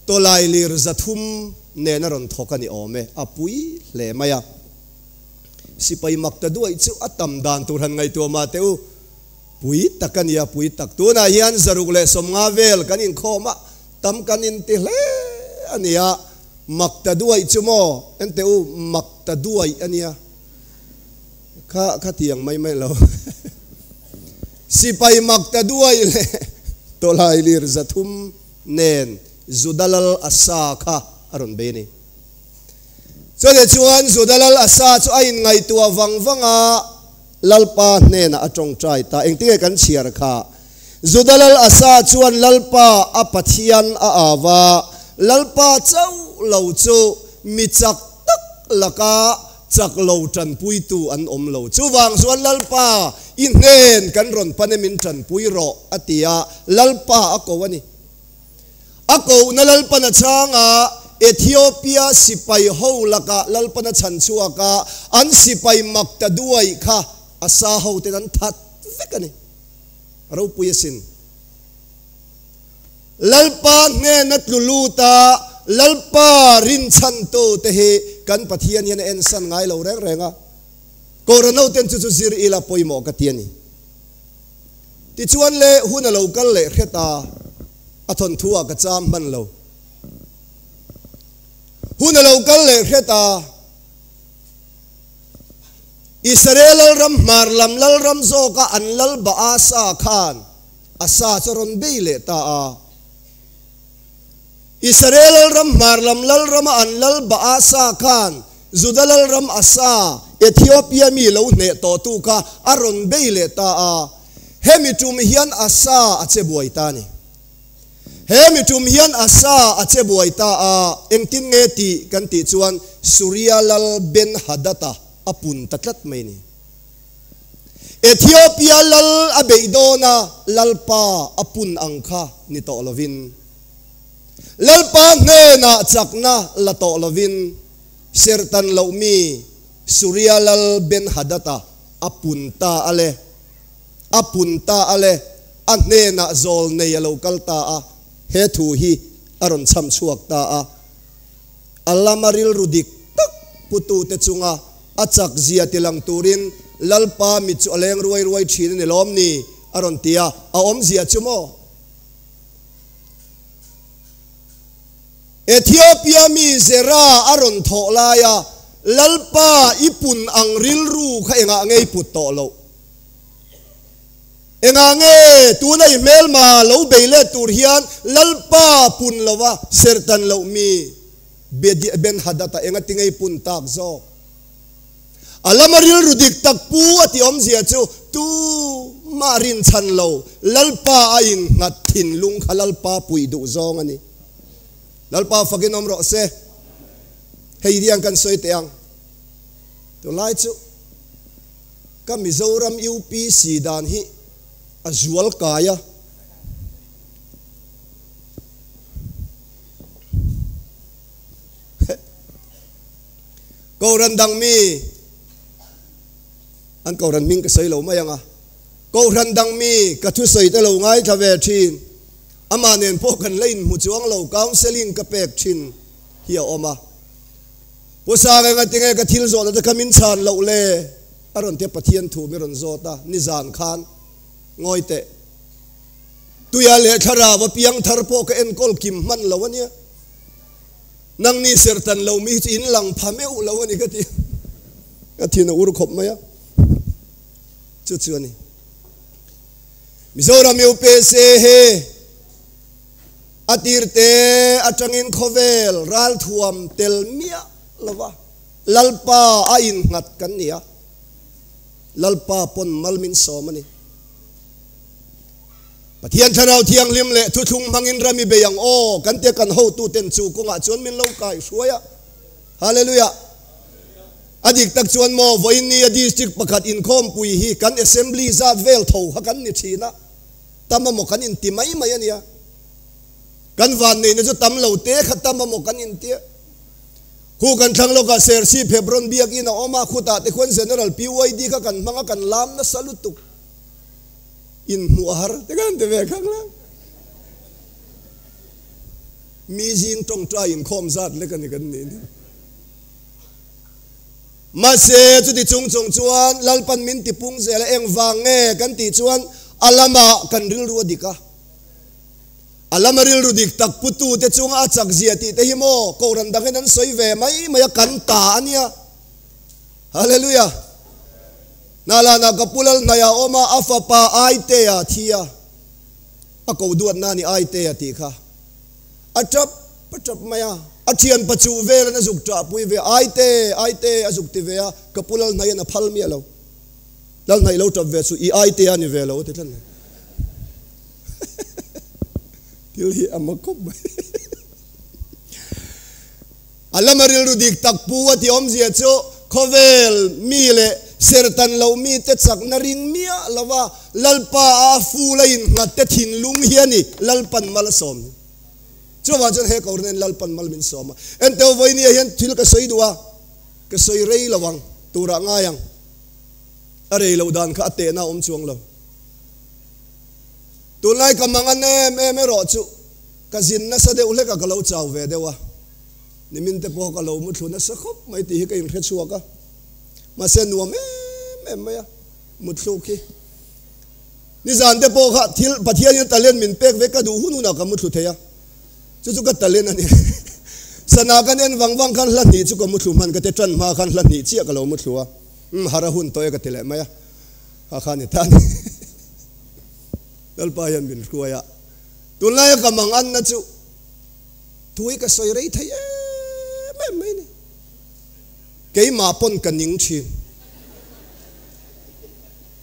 tolai lir zathum ne na ron thokani ome apui le maya sipai mak ta duai chu atam dan tur han ngai to ma teu pui takania pui tak tu na hian zaruk le somnga vel kanin khoma tam kanin ti hle ania mak ta duai chu mo enteu mak ta duai ania kha tiang mai lo sipai mak ta duai le tolai lir zathum nen zudalal asa kha aron beni so de chuan zudalal asa chu ain ngai tua wangwanga lalpa nena atong trai ta engtinge kan chiar kha zudalal asa chuan lalpa apathian a awa lalpa chau lo chu michak tak laka chak lo tran pui tu an om lo chu wang chuan lalpa in nen kan ron panemin tran pui ro atia lalpa akowani ako na lalpa na changa Ethiopia sipai ho laka lalpa na chanchuaka an sipai makta duai kha asa ho te dan that vekani ro puyesin lalpa ne natluluta lalpa rin chanto te he kan pathian yan en san ngai lo reng renga korano ten chu zir ila poimo ka tiani ti chuan le huna lo kal le kheta athon thua ka cham man lo huna lo kal le kheta Israel ram marlam lal ram zo ka an lal ba asa khan asa choron beile ta a Israel ram marlam lal ram an lal ba asa khan zudalal ram asa Ethiopia mi lo ne to tu ka aron beile ta a hemitum hian asa ache buai ta ni hemitum hian asa ache buai ta a engtin nge ti kan ti chuan Surialal ben Hadata apun tatlat mai ni Ethiopia lal abeidona lalpa apun angkha ni to lovin lalpa ne na chakna la to lovin sertan lomi Surialal ben Hadata apunta ale anne na zol ne local ta a he thu hi aron cham chuak ta a alamaril rudik tak putu te chunga achak zia tilang turin lalpa michu aleng ruai thin ni lom ni aron tia a om zia chumo Ethiopia mi zera aron tholaya lalpa ipun ang rilru kha enga ngei put to lo enga nge tuna email ma lo beile tur hian lalpa pun lowa sertan lo mi ben Hadata enga tingei pun tak zo alamaril rudik tak pu ati om zia chu tu marin chan lo lalpa ain ngat thin lung khalalpa pui du zong ani lalpa fakin om ro se hei diang kan soi teang to lai chu ka Mizoram UP sidan hi azual kaya Kauran dang mi an kauran ming ka soi lo mayanga kauran dang mi ka thu soi te lo ngai thave thin amanen po kan lein mu chuang lo counseling ka pek thin hi oma posa nga tinge ka thil zo na kamin chan lo le aron te pathian thu mi ron zo ta ni zan khan ngoi te tuya le thara wa piang thar po ka en kol kim man lo ania nang ni sertan lo mi in lang phameu lo ani ka ti na ur khop maya chu ani Mizoram UP se he atirte atangin khovel ral thuam tel mia lawa lalpa ain ngat kan nia lalpa pon malmin somani pathian tharau thiang lim le thu thung mangin rami beyang o kan te kan ho tu ten chu ko nga chon min lo kai suaya hallelujah adik tak chuan mo voini district pakhat in khom pui hi kan assembly zat vel tho ha kan ni thina tama mo kan in timai mai ania kan van nei na chu tam lo te khatama mo kan in tia hu kan thang lo ka ser si Hebron biak ina oma khuta te khon general PYD ka kan manga kan lam na salutuk in muar te kan te ve khang la mi jing tong trai in khom zat le kan ni ma se chu ti chung chuan lalpan min ti pung zel eng wang nge kan ti chuan alama kan ril ru dika alama ril ru dik tak putu te chung a chak zia ti te hi mo ko ran dang nan soi ve mai maya kan ta ania hallelujah nala na kapulal naya oma afa pa aite ya thia ako duat na ni aite ya ti kha atap patap maya athian pachu vel na zuk tra pui ve aite azuk ti ve kapulal naya na phal mi alo lal nai lo tap ve su I aite ya ni ve lo te tan til hi amakob alamaril rudik takpu ati om zia cho khovel mi le sertan lo mi te chak na ring mia lawa lalpa a fu lain ngat te thin lung hiani lalpan mal som chuwa jon he ko ren lalpan mal min som en te voi ni hian thil ka soi duwa ka soi rei lawang tura nga yang are lo dan kha te na om chuang lo tulai kamangan me ro chu ka zin na sa de ule ka lo chaw ve dewa nimin te po ka lo mu thuna sa khop mai ti hi ka in khe chuwa ka ma se nuam me ya mutlu ki ni zan te po kha thil pathian yin talent min pek ve ka du hunu na ka mutlu theya chu ka talent ani sana kan en wang kan hlan ni chu ka mutlu man ka te tran ma kan hlan ni chia ka lo mutlu a hara hun toy ka tele maya ha khan ni tan dal pa yan bin kuaya tunai ka mang an na chu thui ka soi rei thai me ni cái mà pon cần những chuyện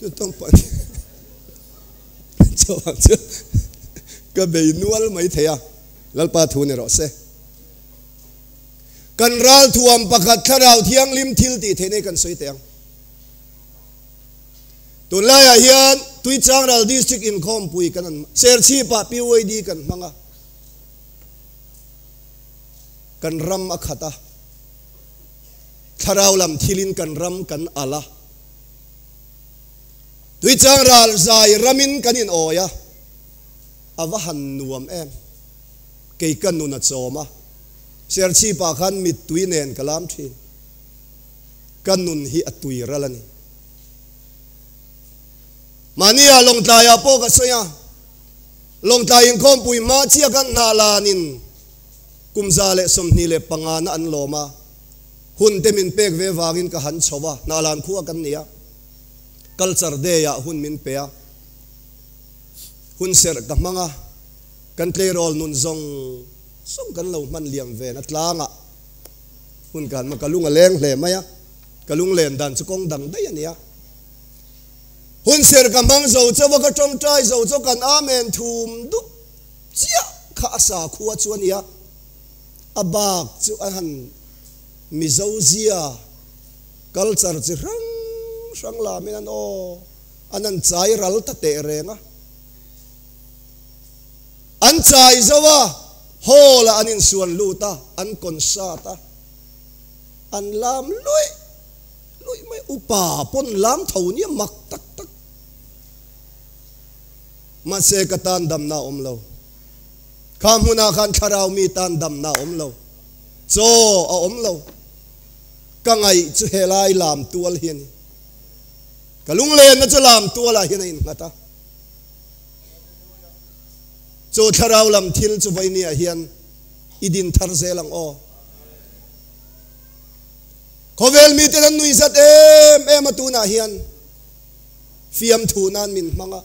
tôiต้องไปcho bạn chứ cái bề nuôi mấy thế à lal pa thu này rõ sẽ cần ral thuam pakat tharau thiang lim thil ti thế này cần soi tiếng tôi lại hiền tôi trang ral district income pui cần share chi pa POD cần manga cần ram akhata tharau lam thilin kan ram kan ala tui chang ral zai ramin kanin oya avahan nuam em kei kan nu na choma ser chi pa khan mit tui nen kalam thin kan nun hi atui ralani mania long ta ya po ka soya long ta in khom pui ma chia kan nalanin kumza le somni le pangana an loma hun temin pek ve wangin ka han chowa nalan khuwa kan nia culture de ya hun min pe a hun ser ka manga kan play role nun zong som kan lo man liam ve na tlanga hun kan ma kalunga leng hle maya kalung len dan chukong dang dai ania hun ser ka mang zo chawa ka tong trai zo cho kan amen thum du chia kha sa khuwa chuan ia abak chu an mizozia culture chi rang la minan o anan chai ral ta te renga an chai zawa hola anin suan luta an konsata an lam lui mai upa pon lam thau ni mak tak ma se ka tan dam na omlo kham huna khan tharau mi tan dam na omlo cho a omlo ka ngai chu helai lam tual hian kalung len na chu lam tuala hian in ngata cho tharau lam thil chu vai ni a hian idin thar zelang o khovel mi te nan nui zat em atuna hian fiam thu nan min manga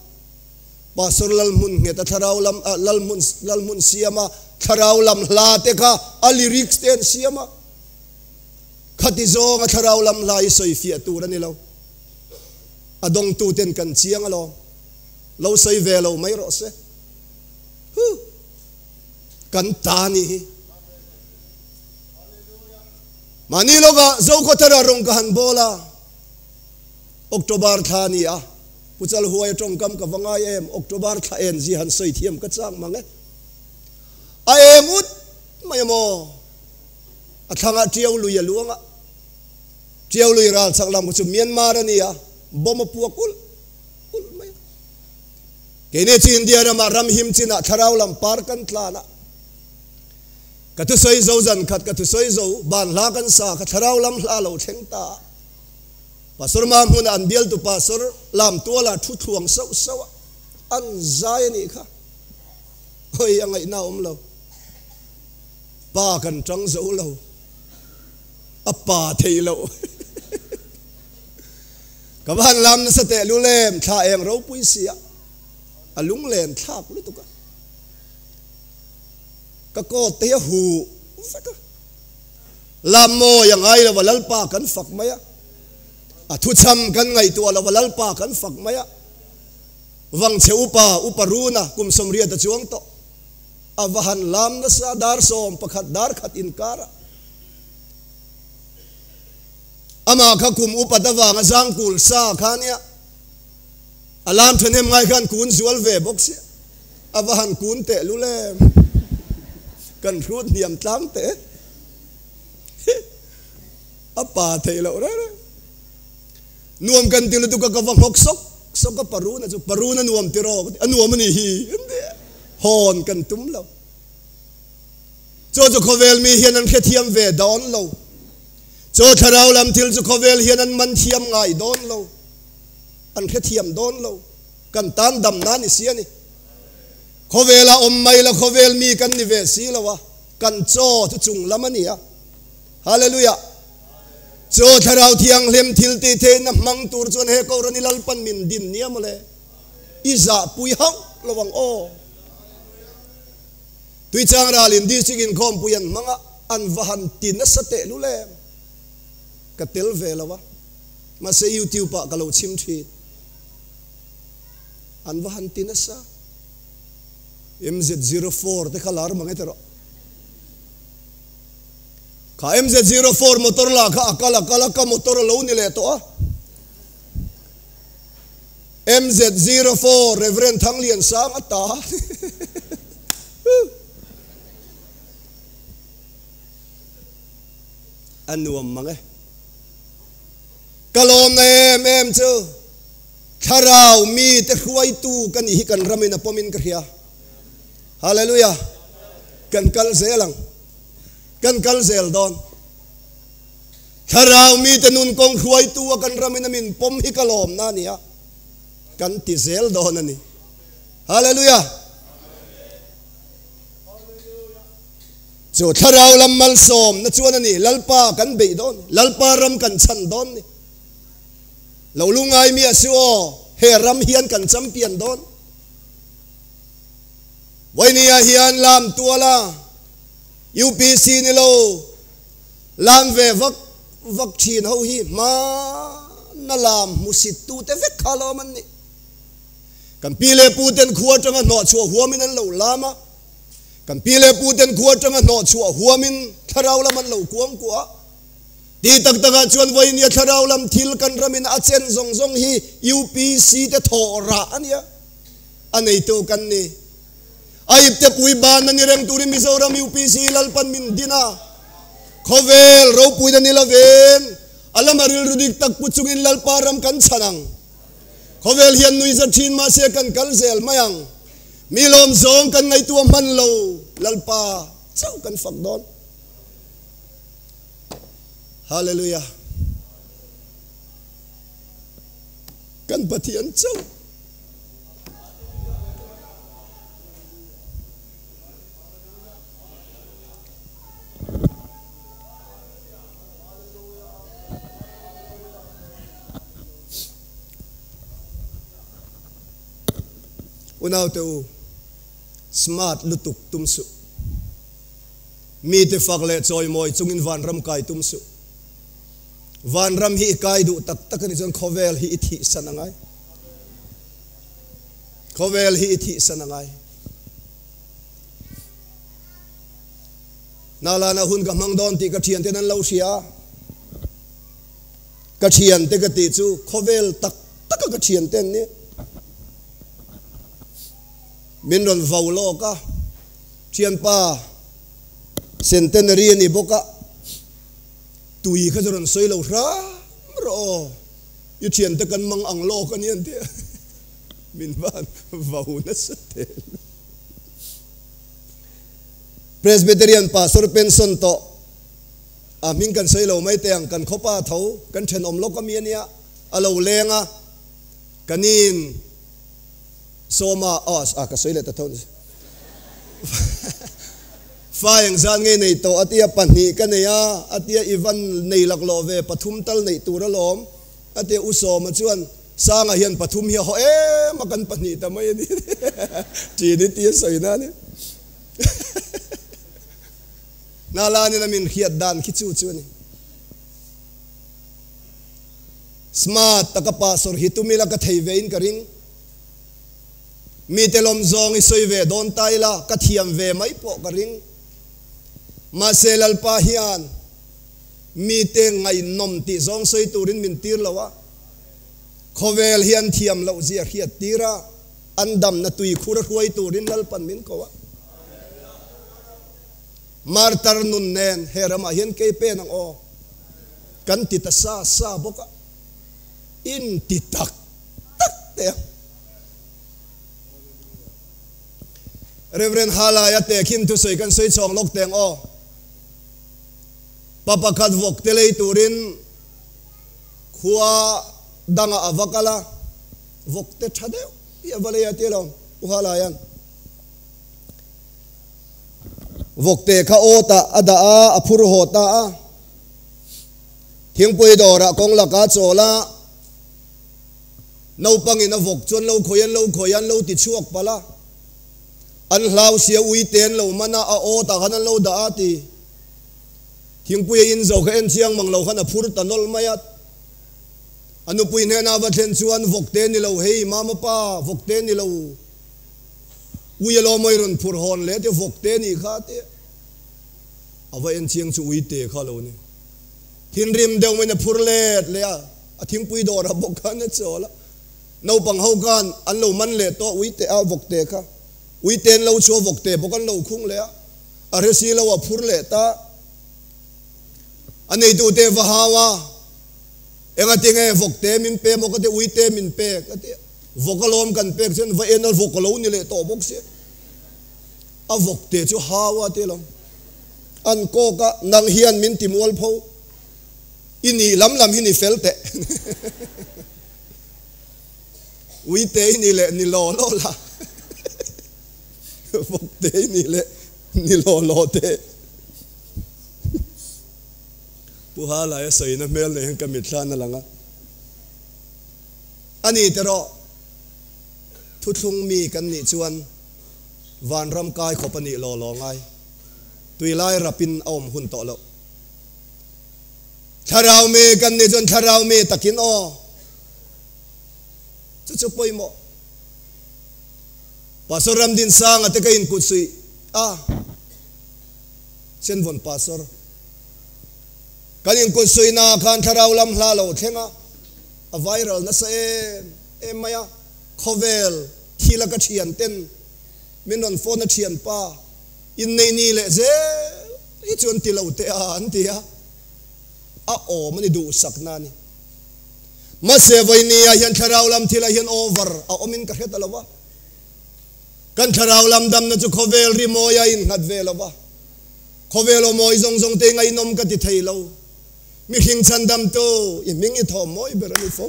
pastor lalmun nge ta tharau lam lalmun siama tharau lam hla te kha ali lyrics ten siama khati zo nga tharau lam lai soi fi atura ni lo adong tu ten kan chiang alo lo soi ve lo mai ro se kan ta ni mani lo ga zo ko thara rong ka han bola october thani a puchal huai tong kam ka wangai em october tha en ji han soi thiam ka chang mange a em ut mai mo athanga tiau lu ya luanga tiau lu ral saklam chu Myanmar ania bom puakul ul mai kene chi India na ram him china tharau lam par kan tlana ka tu soi zo zan khat ka tu soi zo ban la kan sa ka tharau lam hla lo theng ta pastor ma mun an bial tu pastor lam tu la thu thuang so so an zai ni kha hoi angai na lo pa kan trăng zo lo apa thei lo ka ban lam na sa te lu lem tha eng ro pui sia alung len thak lu tu ka ko te hu lam mo yang ai la walal pa kan fak maya a thu cham kan ngai tu la walal pa kan fak maya wang che uparuna kum somria ta chuang to avahan lam na sa dar som pakhat dar khat inkara ama kha kum upadawa nga jangkul sa khania alam thenem ngai khan kun zual ve boxi avahan kun te lulem kan rut niam tlang te apa thelo ra nuam kan tilu tu ka wang hok sok sok ka paruna nuam tiro anuam ni hi hon kan tum lo cho khovel mi hian an khethiam ve don lo cho tharau lam thil chu khovel hian an man thiam ngai don lo an khethiam don lo kan tan dam na ni sia ni khovela om mai la khovel mi kan ni ve si lo wa kan cho chu chung lamania hallelujah cho tharau thiang lem thil te the na mang tur chon he ko rani lal pan min din niam le iza pui hau lawang o tui chang ralin di sigin khom puyan manga an vahan tin na sate lu le ka tel ve lawa ma se youtube pa kalo chim thi an vahan tin na sa MZ04 te khalar mangai tero ka MZ04 motor la kha akala ka motor lo ni le to MZ04 reverend thanglian sang ata anuam mange kalom na em chu tharau mi te khuai tu kan hi kan ramina pomin ka khia hallelujah kan kal zelang kan kal zel don tharau mi te nun kong khuai tu kan ramina min pom hi kalom na nia kan ti zel don ani hallelujah cho tharau lam mal som na chuan ani lalpa kan be don lalpa ram kan chan don ni lo lungai mi asio he ram hian kan champion don wainia hian lam tuala UPC ni lo lam ve vak thin ho hi ma na lam musit tu te vek khalo man ni kan pile puten khuwa tanga no chu huamin an lo lama kan pile puten khuwa tanga no chu huamin tharau lam an lo kuang kwa ti tak taka chuan wainia tharau lam thil kan ramin a chen zong zong hi UPC te thora ania anei to kan ni aip te pui ban na ni reng turi Mizoram UPC lalpan min dina khovel ro pui na nila ven alam aril rudik tak puchungin lalparam kan chanang khovel hian nui za thin ma se kan kalzel mayang milom zong kan ngai tu man lo lalpa chau kan fak don hallelujah kan pathian chau unaw te u smart lutuk tumsu mi te fakle choi moi chungin van ram kai tumsu van ram hi kai du tak takani jon khovel hi ithi sanangai khovel hi ithi sanangai nala na hun ka mangdon ti ka thian tenan lo sia ka thian te ka ti chu khovel tak tak ka thian ten ni min ron vaulo ka thian pa centenary ni boka tui kha ron soi lo ra ro yu thian te kan mang ang lo kan yan te min van vau na sa te Presbyterian pastor pension to min kan sei lo mai teng kan khopa tho kan then om lo kami ania alo lenga kanin soma os ka sei le ta thon fa yang zan nge nei to atia panhi ka neya atia ivan nei lak lo ve pathum tal nei tur lom atia uso ma chuan sanga hian pathum hi ho makan panhi ta mai ni chi ni ti sei na ni nala ni namin khiat dan khichu chu ni smart taka pastor hitumila ka theivein karing mi telom zong i soive don taila ka thiam ve mai po karing ma selal pa hian mi te ngai nom ti zong soi turin min tir lawa khovel hian thiam lo zia khiat tira andam na tui khura huai turin lal pan min ko martar nun nen herama hian ke pe nang o kan ti ta sa boka in ti tak te Reverend Halaya te kim tu soi kan soi chong lok teng o papa khat vok te lei turin khuwa danga avakala vok te thade ya vale ya te long Halayan vok te kha ota ada a aphur hota a thingpui dora kong laka chola no pangina vok chon lo khoyan lo ti chuak pala an hlau sia ui ten lo mana a ota hanan lo da ati thingpui in zo kha en chiang mang lo khana phur tanol mayat anu pui ne na va thlen chuan vok te ni lo hei mama pa vok te ni lo uyalo moiron phur hon le te vok te ni kha te ava en chiang chu ui te kha lo ni thin rim deu mai na phur let le a thing pui dor a bok khan chola no pang ho kan an lo man le to ui te a vok te kha ui ten lo chu vok te bokan lo khung le a resi lo a phur le ta anei tu te va hawa enga tinge vok te min pe mo ka te ui te min pe ka te vokalom kan pe chen va enal vokalo ni le to bok se a vok te chu hawa te long an ko ka nang hian min timol pho ini lam hini felte ui te ni le ni lo la vok te ni le ni lo te puhala ya sai na mel ne ka mitla na langa ani tero thuthung mi kan ni chuan van ram kai khopani lo ngai tuilai rapin om hun to lo tharau me kan ni jon tharau me takin o chu poimo pasoram din sang ate ka in kutsui chen von pasor kan in kutsui na kan tharau lam hla lo thenga a viral na sa em maya khovel thila ka thian ten minon phone na thian pa in nei ni le je i chon ti lo te an ti a o mani du sakna ni ma se voi ni a hian tharau lam thila hian over a omin ka het alawa kan tharau lam dam na chu khovel ri moya in hat ve lawa khovel o moi zong te ngai nom ka ti thei lo mi hing chan dam to i ming i thom moi berani fo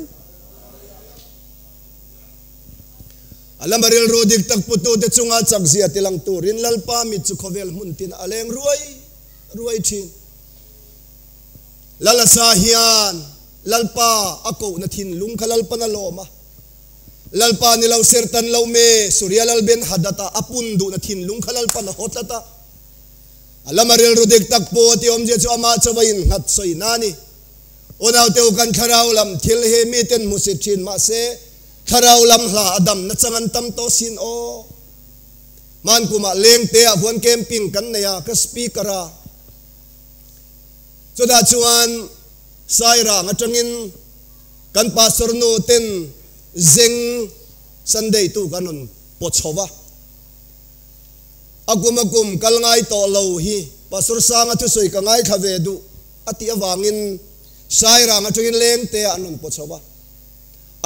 alam baril rodik tak putu te chunga chak zia tilang turin lalpa mi chu khovel mun tin aleng ruai thin lala sa hian lalpa ako na thin lung khalalpa na loma lalpa ni law sertan law me surya lal ben hadata apundu na thin lung khalalpa na hotlata alam baril rodik tak po ti om je chu ama chawain hat soi nani onaw teu kan tharau lam thil he mi ten musit thin ma se tharau lam hla adam na changan tam to sin o man kuma leng te a huan camping kan neya ka speakera choda chuan saira ngatangin kan pastor no ten zeng sunday tu kanon pochowa agumakum kalngai to lo hi pastor sanga tu soi ka ngai khave du ati awangin saira ngatangin leng te anon pochowa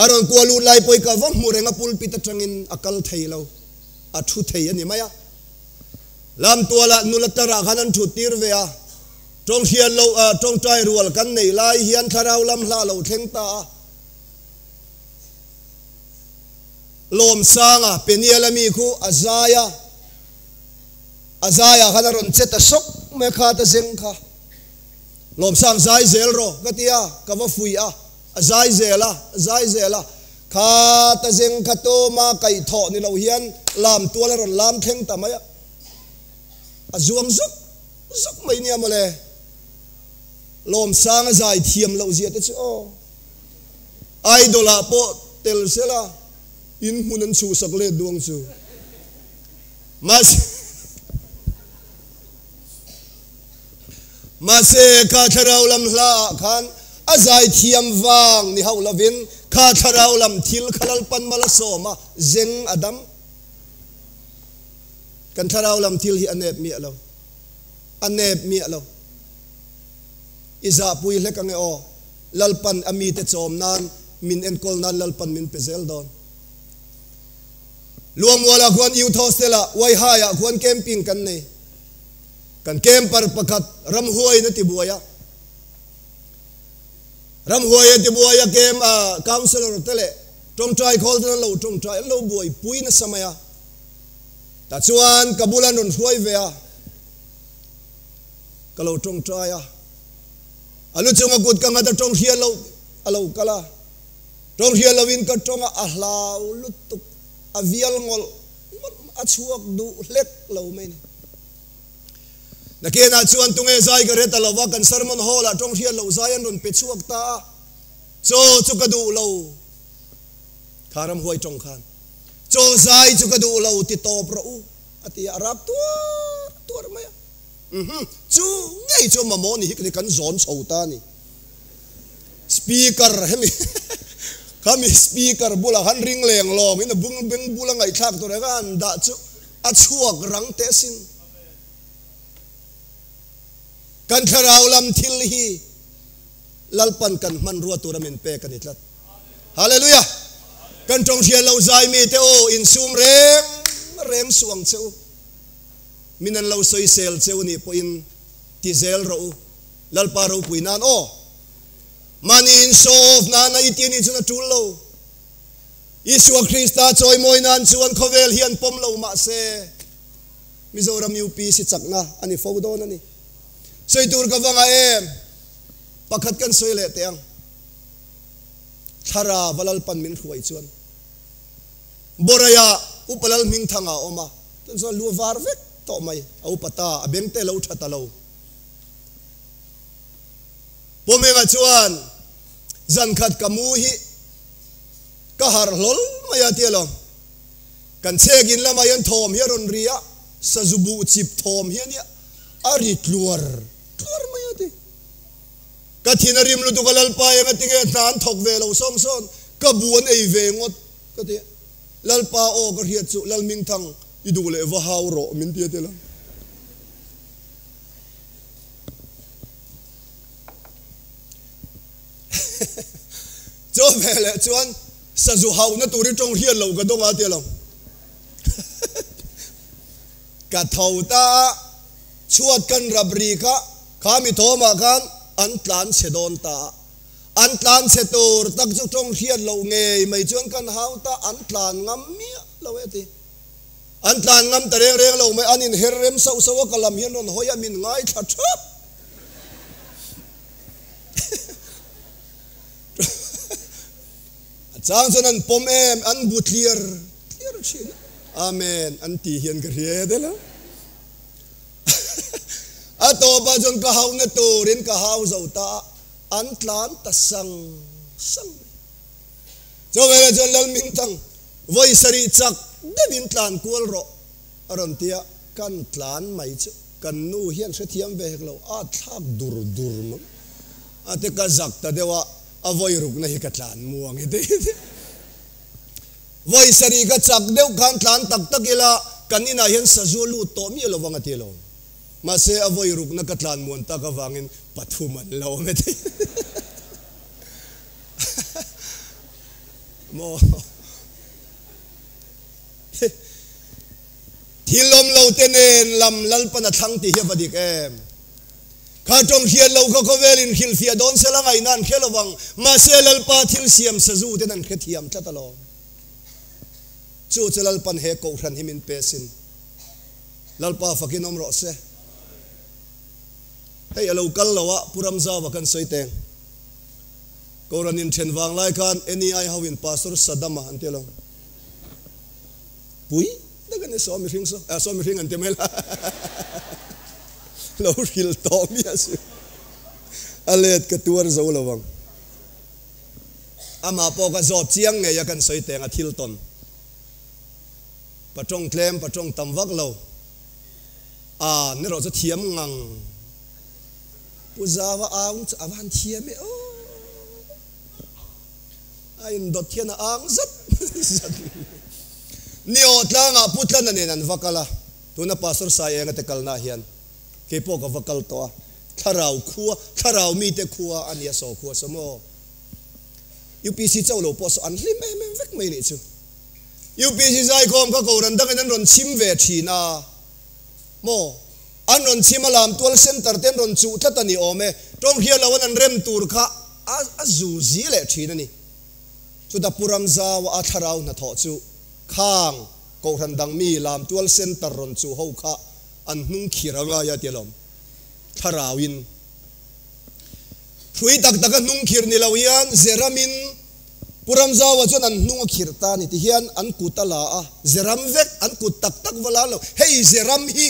aron kualu lai poi ka vam murenga pulpit atangin akal thailo a thu thei ani maya lam tua la nulatara khanan thutir ve a trong hian lo trong trai rual kan nei lai hian tharau lam hla lo thleng ta lom sanga penialami khu azaya khana ron cheta sok me kha ta zeng kha lom sang zai zel ro katia ka va fui a zai zela kha ta zeng kha to ma kai tho ni lo hian lam tua la ron lam thleng ta maya azuang zuk mai ni amale lom sang zai thiam lo zia te chu idola po tel sela in hunan chu sakle duang chu mase ka tharau lam hla khan azai thiam wang ni haulavin ka tharau lam thil khalal pan mala soma zeng adam kan tharau lam thil hi anep mi alo iza pui lekang e lalpan ami te chom nan min enkol nan lalpan min pezel don luang wala khuan youth hostela wai haya khuan camping kan nei kan camper pakat ram huai na tibuaya kem counselor tele trong trai khol na lo trong trai lo buai pui na samaya ta chuan kabulan ron huai ve a kalo trong trai a alu chunga gut ka ngata trong hian lo alo kala trong hian lawin ka tonga ahlau lutuk avial ngol achuak du lek lo mai ni nakena chuan tunge zai ka reta lawa kan sermon hall a trong hian lo zai an ron pe chuak ta cho chu ka du lo kharam huai trong khan cho zai chu ka du lo ti to pro u ati arab tur mai chu ngai chu ma mo ni hi kan zon chho ta ni speaker hemi kami speaker bula han ring leng lom ina bung bula ngai thak to kan da chu achuak rang te sin kan tharau lam thil hi lalpan kan man ruwa turamin pe kan itlat hallelujah kan tong hian lo zai mi te in sum reng suang cheu minan lo soi sel cheu ni po in ti zel ro lalpa ro puinan manin sof na itini chuna tulo Iswa Krista choi moi nan chuan khovel hian pom lo ma se Mizoram UP si chakna ani fodon ani soi tur ka wanga pakhat kan soi le teang thara walal pan min khuai chuan boraya upalal ming thanga oma tan so lu war vek to mai au pata abeng te lo thata lo pomenga chuan zan khat kamu hi ka har lol maya tialong kan chegin lama yan thom hiaron ria sazubu chip thom hiania ari tluar maya ti ka thinarim lu dukalal pa yang atinge tan thok ve lo som son ka buan ei ve ngot ka ti lalpa o ka riat chu lalming thang idule wa haw ro min ti te la cho vele chuan sazu hau na turi trong hian lo ka donga te lo ka thauta chuat kan rabri ka khami thoma kan an tlan sedon ta an tlan setur tak chu trong hian lo nge mai chuan kan hauta an tlan ngam mi lo eti an tlan ngam ta reng lo mai anin herrem sau kalam hian non hoya min ngai tha thap chang chonan pom an butlier clear chin amen anti hian ka rie de la ato ba jon ka haw na to rin ka haw zauta an tlan ta sang cho vela jon lal ming tang voi sari chak devin tlan kual ro aron tia kan tlan mai chu kan nu hian se thiam ve heklo a thak dur ma ate ka zak ta dewa avoi ruk na hi ka tlan muang ite voi sari ka chak deu khan tlan tak ila kanina hian sajulu to mi lo wanga ti lo ma se avoi ruk na ka tlan muan ta ka wangin pathuman lo mete mo hilom lo tenen lam lalpan at hang ti hiya badik em kha trong hian lo kha kovelin hil fia don sela ngai nan khelawang ma selal pa thil siam sazu ten an khethiam tatalo chu chelal pan he ko ran himin pesin lalpa fakin omro se hey alo kal lawa puram zawa kan soiteng koranin thenwang lai kan eni ai hawin pastor sadama antelo pui daga ne so mi ring an temela lo hil to mi asu alet ka tuar zo lawang ama po ka zo chiang nge ya kan soiteng a thilton patong klem patong tamwak lo ne ro za thiam ngang puzawa ang awan thiam e o ain dot thian ang zat nio tlanga putlan ne nan vakala tuna pastor sai anga te kalna hian ke po ka vakal to tharau mi te khuwa ania so khuwa samo UPC chawlo po so an hlim em vek mai ni chu UPC zai kom ka ko ran dang nan ron chim ve thina mo an ron chimalam tual center ten ron chu thatani ome tong hian lawan an rem tur kha a zu zi le thina ni chu da puram zawa a tharau na tho chu khang ko ran dang mi lam tual center ron chu ho kha an hnung khiranga ya telom tharawin thui tak tak hnung khir ni lawian zeramin puram zawa chon an hnung khirta ni ti hian an kutala a zeram vek an kut tak tak wala lo hey zeram hi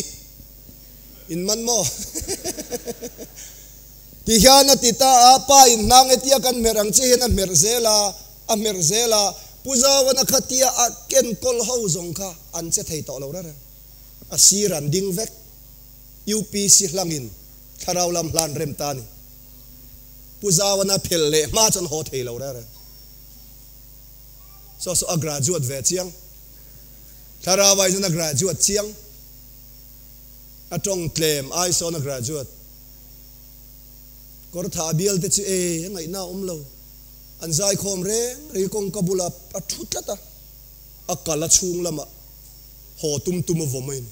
in man mo ti hian ti ta apa in nang etia kan merang chi hian a merzela puzawa na khatia a ken kol ho zong kha an che thei to lo ra a siran ding vek UPC hlangin tharau lam hlan rem ta ni puzawa na phelle ma chon ho thei lo ra so a graduate ve chiang tharawai na graduate chiang atong claim I saw na graduate kor tha bial te chi e ngai na umlo anzai khom re kong kabula athutlata akala chung lama ho tum vomain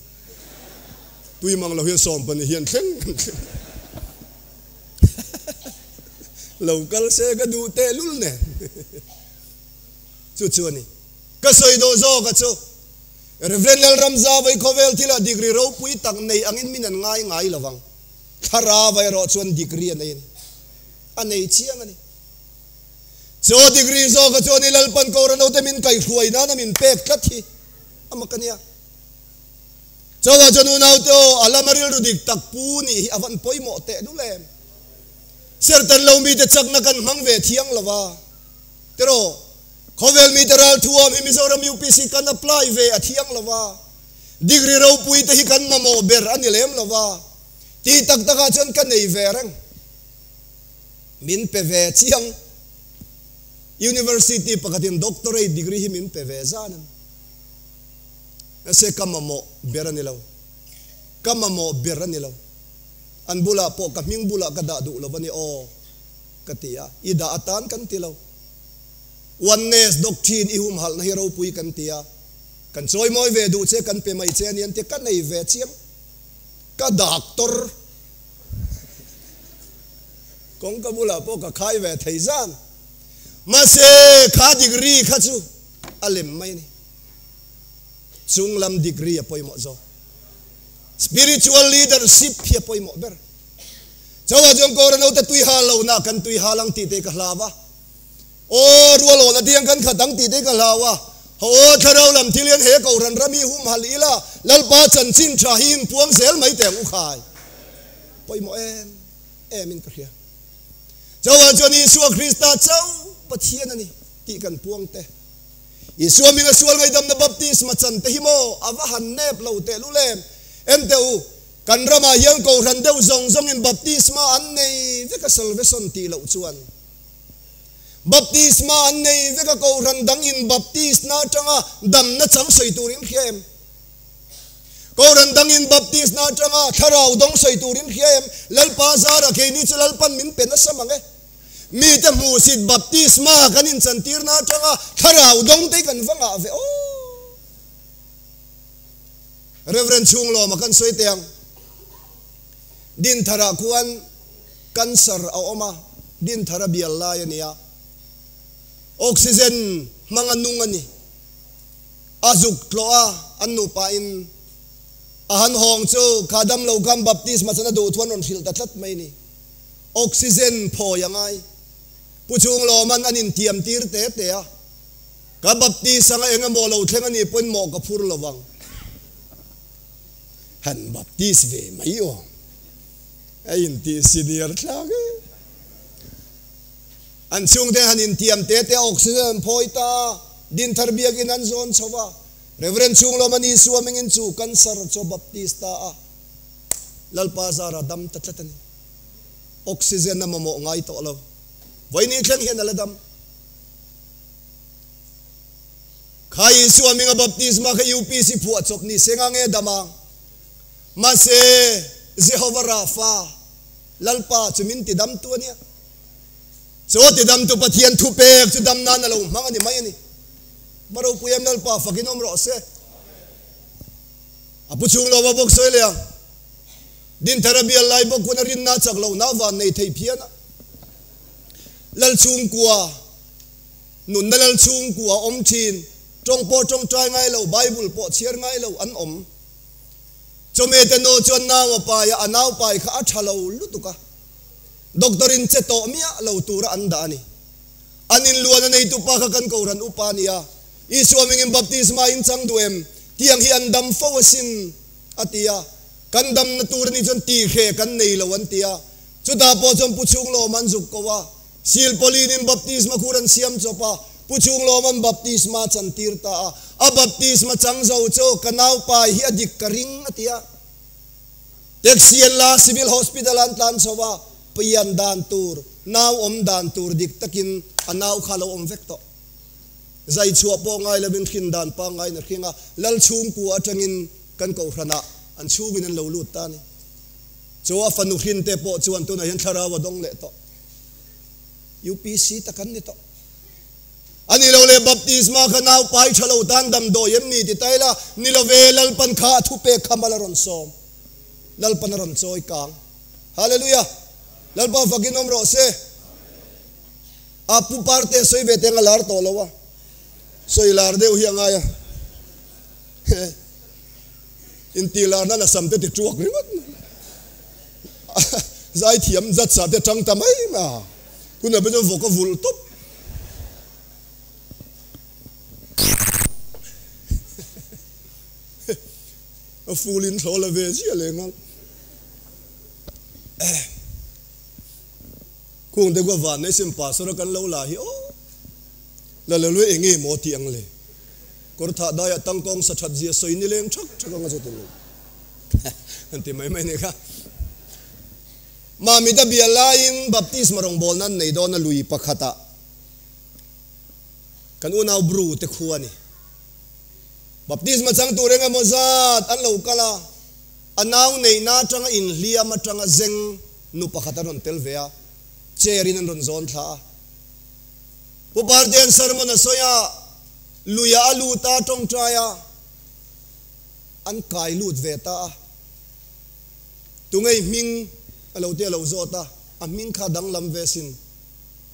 tui mang lo hian som pan hian thleng local se ga du te lul ne chu ni ka soi do zo ka chu Reverend Ramza vai khovel thila degree ro pui tak nei angin minan ngai lawang thara vai ro chuan degree nei anei chiang ani cho degree zo ka choni lalpan ko ro no te min kai khuai na min pek tlathi amakania chawa chonu nau to alamaril rudik tak pu ni avan poimo te dulem sertan lo mi te chak na kan mang ve thiang lawa tero khovel literal thuam Mizoram UPC kan apply ve athiang lawa degree ro pui te hi kan mamo ber anilem lawa ti tak taka chon kan nei verang min pe ve chiang university pakatin doctorate degree hi min pe ve zanan ase kamamo beranilaw anbula po kaming bula kada du lawani o katia ida atan kan tilaw oneness doctrine ihum hal na hero pui kan tia kan choi moi ve du che kan pe mai che nian te kan nei ve chiang ka doctor kong ka bula po ka khai ve theizan ma se kha degree kha chu alem mai ni chunglam degree apoi mo zo spiritual leadership hi apoi mo ber chawa jong ko rano te tui halo na kan tui halang ti te ka hlawa o rualo na diang kan khatang ti te ka hlawa ho tharau lam thilian he ko ran rami hum halila lalpa chan chin tha hin puang zel mai teng u khai poi mo em in ka hia chawa joni su krista chau pathian ani ti kan puang te Isu minga sual ngai dam na baptisma chan te himo ava han nep lo te lulem em teu kan rama yang ko ran deu zong in baptisma an nei veka salvation ti lo chuan baptisma an nei veka ko ran dang in baptis na changa dam na chang soi turin khem ko ran dang in baptis na changa tharau dong soi turin khem lalpa zara ke ni chalal pan min pen na samange mi te musit baptisma kanin chantir na changa tharau dong te kan vanga ve o Reverend chung lo ma kan soi tiang din thara kuan cancer a oma din thara bial la ya nia oxygen manganung ani azuk tloa anu pa in ahan hong chu khadam lo gam baptisma chana do thon on fil tatlat mai ni oxygen pho yangai puchung lo man anin tiam tir te te a ka baptisa nga enga mo lo thlenga ni pon mo ka phur lawang han baptis ve mai o ain ti senior thlang an chung te hanin tiam te te oxygen phoita din tharbiak in an zone chowa reverend chung lo mani suamengin chu cancer cho baptista a lalpa zara dam tatlatani oxygen na mamo ngai to lo voini thlang hian aladam khai suamenga baptisma kha UPC phu achop ni senga nge dama mase Jehovah Rafa lalpa chumin ti dam tu ania so ti dam tu pathian thu pek chu dam na lo mangani mai ani baro puyam lalpa fakinom ro se apu chung lo ba bok soi le din tarabial lai bok kuna rin na chak lo na van nei thei phiana lal chung kwa nun lal chung kwa om chin trong po trong trai ngai lo Bible po chiar ngai lo an om chome te no chon na wa pa ya anau pai kha athalo lutuka doctorin che to mia lo tura anda ani anin luana nei tu pa kha kan ko ran upania isuaming baptisma in chang duem tiang hi andam fawasin atia kan dam na tur ni chon ti khe kan nei lo an tia chuta po chom puchung lo manjuk ko wa sil polin in baptisma kuran siam chopa puchung lo man baptisma chan tirta a baptisma chang zo cho kanau pa hi adik karing atia texian la civil hospital an tan sowa pian dan tur naw om dan tur dik takin anaw khalo om vekto zai chua po ngai lawin khin dan pa ngai na khinga lal chung ku atangin kan ko hrana an chugin an lo lut ta ni chowa fanu khin te po chuan tu na hian thara wa dong le to UPC takan ni to ani lo le baptisma khanaw pai thalo dan dam do yem ni ti taila ni lo velal pan kha thu pe khamala ron som lal pan ron choi kang hallelujah lal pa faginom ro se apu parte soi bete ngalar to lowa soi lar deu hi anga ya in ti lar na samte ti chuak ringot zai thiam zat sa te chang tamai ma kuna be no voko vul top a fool in thol ave si alengal kung de go van ne sim pastor kan lo la hi o la le lu engi mo ti ang le kor tha da ya tang kong sa that ji soi ni leng thak thak nga zotu anti mai mai ne ka ma mi da bia lain baptism rong bol nan nei do na lui pakhata kan unaw bru te khuani baptism chang tu renga mozat an lo kala anaw nei na tanga in hlia ma tanga zeng nu pakhata ron telvea cherin an ron zon tha pu parden sermon soya luya alu ta tong traya an kai lut ve ta tu ngai ming alo te lo zota a ming kha dang lam vesin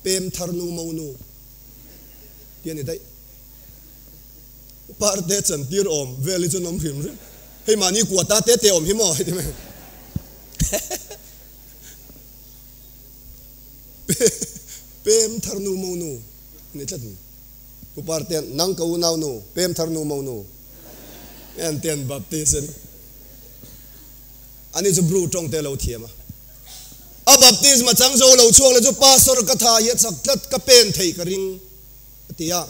pem tharnu maunu tiani dai parte chan tir om veli chon om hrim re hei mani kwa ta te om hi mo hi me pem tharnu maunu ni tlat ku parte nang ka unaw no pem tharnu maunu en ten baptism ani zo bru tong te lo thiama a baptism chang zo lo chuang le zo pastor ka tha ye chak tlat ka pen thei ka ring atia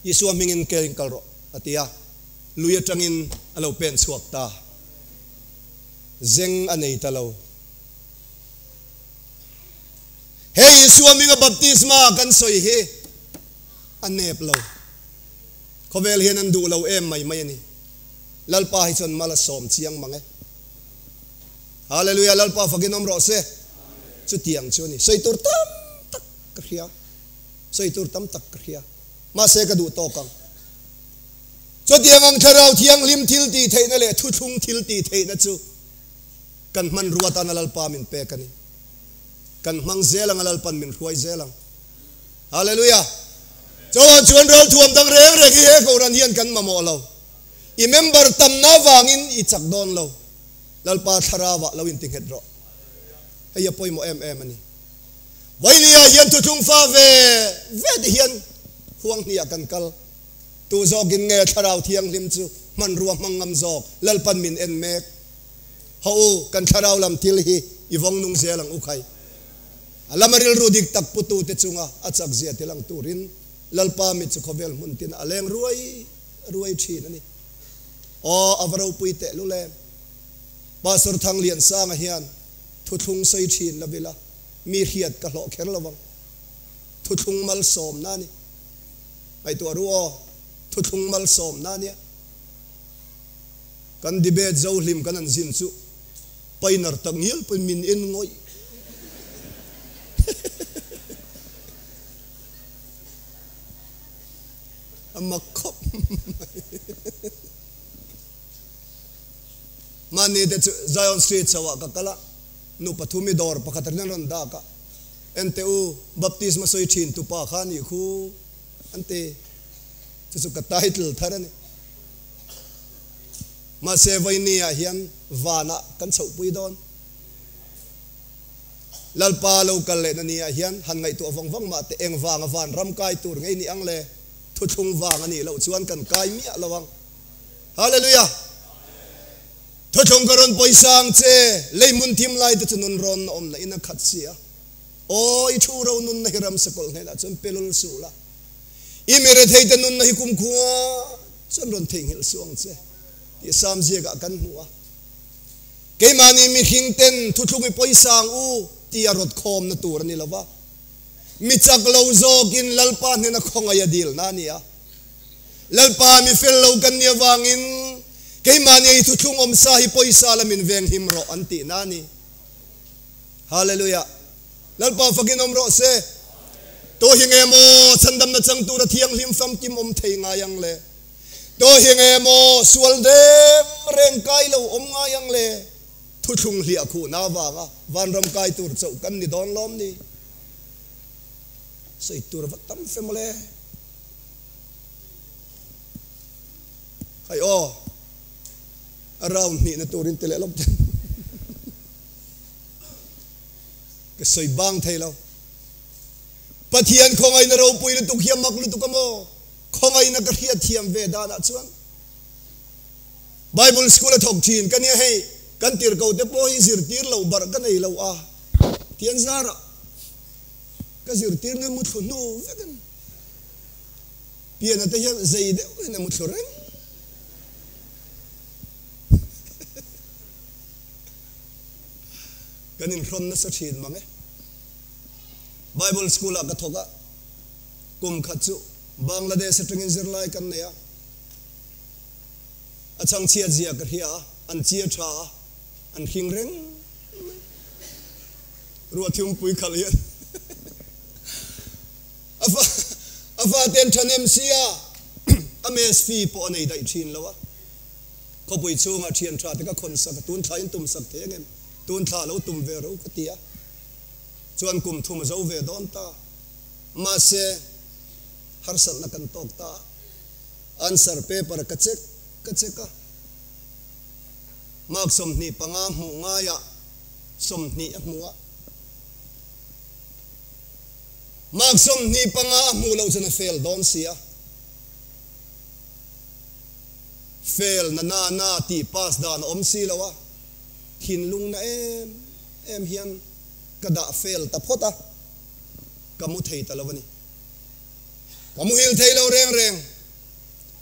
Yesu amingin kering kalro atia luya tangin alo pen suak ta zeng anei talo hey Yesu aminga baptisma kan soi he anep lo khovel hian an du lo em mai mai ni lalpa hi chon mala som chiang mange hallelujah lalpa faginom ro se chu tiang chu ni soi tur tam tak khia soi tur tam tak khia ma se ka du to kang cho tiếng ang tharau thiang lim thil ti thei na le thu thung thil ti thei na chu kan man ruata na lalpa min pe kani kan mang zelang alalpan min huai zelang hallelujah chuan chuan rol thuam dang reng reng hi ko ran hian kan mamo lo I member tam na wangin I chak don lo lalpa tharawa lo in ting het ro hey poi mo em ani wailia hian thu thung fa ve di hian huang hnia kan kal tu zogin nge tharau thiang lim chu man ruam mangam zog lalpan min en mek ho kan tharau lam til hi iwong nung zelang ukhai alamaril rudik tak putu te chunga achak zia tilang turin lalpa mi chu khovel muntin aleng ruai thin ani o avaro puite lule pastor thang lian sang hian thu thung sei thin la bila mi hiat ka lo kher lawang thu thung mal som na ni ai tu ruo thu thung mal som na ni kan debate zo lim kan an zin chu painar tangil pun min in ngoi amakop mani de Zion Street sawa kakala nu pathumi dor pakhatarna ron da ka NTU baptisma soi thin tu pa khani khu ante chu ka title tharani ma se vainia hian vana kan chau pui don lalpa lo kal le nania hian han ngai tu awang wang ma te eng wanga van ram kai tur ngai ni ang le thu thung wang ani lo chuan kan kai mi lawang hallelujah thu thung karon poisang che leimun thim lai tu chunun ron om na ina khat sia oi thu ro nun na hiram sakol ne la chun pelul sula I mere thei ta nun na hikum khuwa chun ron thing hil suang che ti sam je ga kan huwa ke mani mi hing ten thu thungi poisang u ti arot khom na tur ni lawa mi chak lo zogin lalpa ne na khonga ya dil na nia lalpa mi fel lo kan nia wangin ke mani thu thung om sa hi poisa lamin veng himro anti nani hallelujah lalpa fagin om ro se to hinge mo chandam na chang tu ra thiang lim fam kim om thei nga yang le to hinge mo sual de reng kai lo om nga yang le thu thung hlia khu na wanga van ram kai tur chau kan ni don lom ni sei tur va tam family ai o around ni na turin tele lom ke soi bang thei lo pathian khongai na ro pui lu tu khiam mak lu tu kamo khongai na ka khia thiam ve da na chuan Bible school thok thin kan ye hei kan tir ko te po hi zir tir lo bar kan ei lo a tian zara ka zir tir ne mut nu vegan pian ate hian zei de na mut reng kan in ron na sa thin mange Bible school ka thoka kum khachu Bangladesh atringin zirlai kan ne ya achang chia zia ka hia an chia tha an hing reng ruwa thium pui khalian afa ten thanem sia MSV po nei dai thin lawa ko pui chunga thian tha te ka khon sa tun thain tum sak the ngem tun tha lo tum ve ro ka tia chuan kum thum zo ve don ta ma se har sal na kan tok ta answer paper ka check ka mak som ni panga mu nga ya som ni muwa mak som ni panga mu lo chana fail don sia fail na ti pass dan om si lawa thin lung na em hian kada fail ta phota kamu thei talawani kamu hil thei lo reng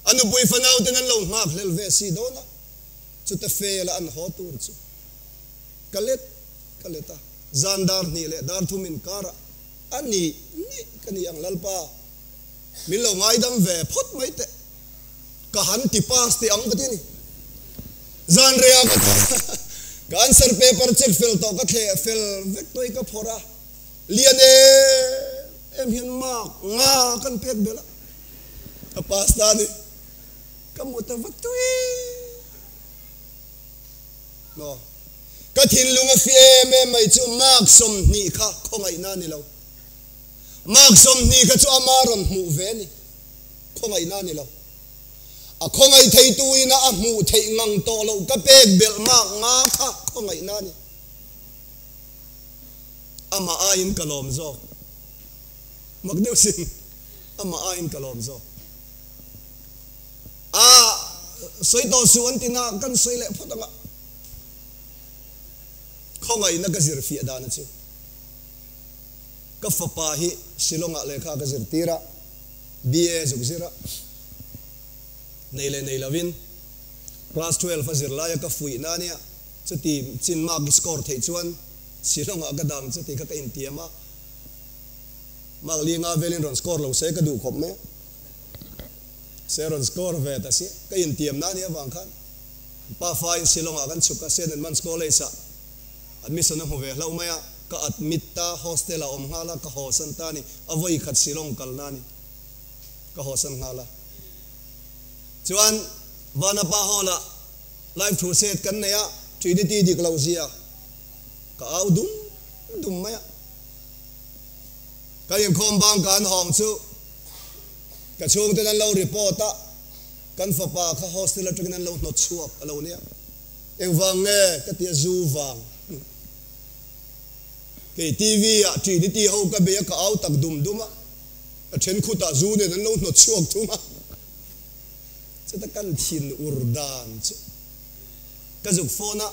anu bui fanau tenan lo ngak lel ve si dona chu ta fail an ho tur chu kaleta zandar ni le dar thumin kara ani ni kani ang lalpa min lo ngai dam ve phot mai te ka han ti pass ti ang katini zan rea ka answer paper check fill to ka the fill vek toi ka phora liane em hian ma nga kan pek bela ka pass da ni kamu ta vatui no ka thin lunga fi em mai chu mak som ni kha khongai na ni lo mak som ni kha chu amaron mu ve ni khongai na ni lo a khongai thei tu ina a mu thei ngang to lo ka pek bel ma nga kha khongai na ni ama a in kalom zo magdeu sin ama a in kalom zo a soi to suan tina kan soi le photanga khongai na gazir fi adana chu ka fapa hi silonga le kha gazir tira ba zugzira nei lavin class 12 fazir la ya ka fui na nia chuti chin mark score thei chuan silonga ka dang chuti ka in tiama mak linga velin ron score lo se ka du khop me se ron score ve ta si ka in tiam na nia wang khan pa fine silonga kan chuka sen man score le sa admission ho ve hlau maya ka admit ta hostel a om hala ka hosan ta ni avoi khat silong kal na ni ka hosan hala chuan vana pa hola live through set kan ne ya trinity dik lauzia ka au dum maya ka yin khom bang kan hong chu ka chung te nan lo report ta kan fa pa kha hostel a trin nan lo not chuak alo ne eng wang nge ka tia zu wang cái TV à chỉ đi ti hậu cái bé cái áo tắc đum á, trên khu ta du này nó chuộc chúng mà, sẽ ta căn thiên urdan chứ, cái dục phone á,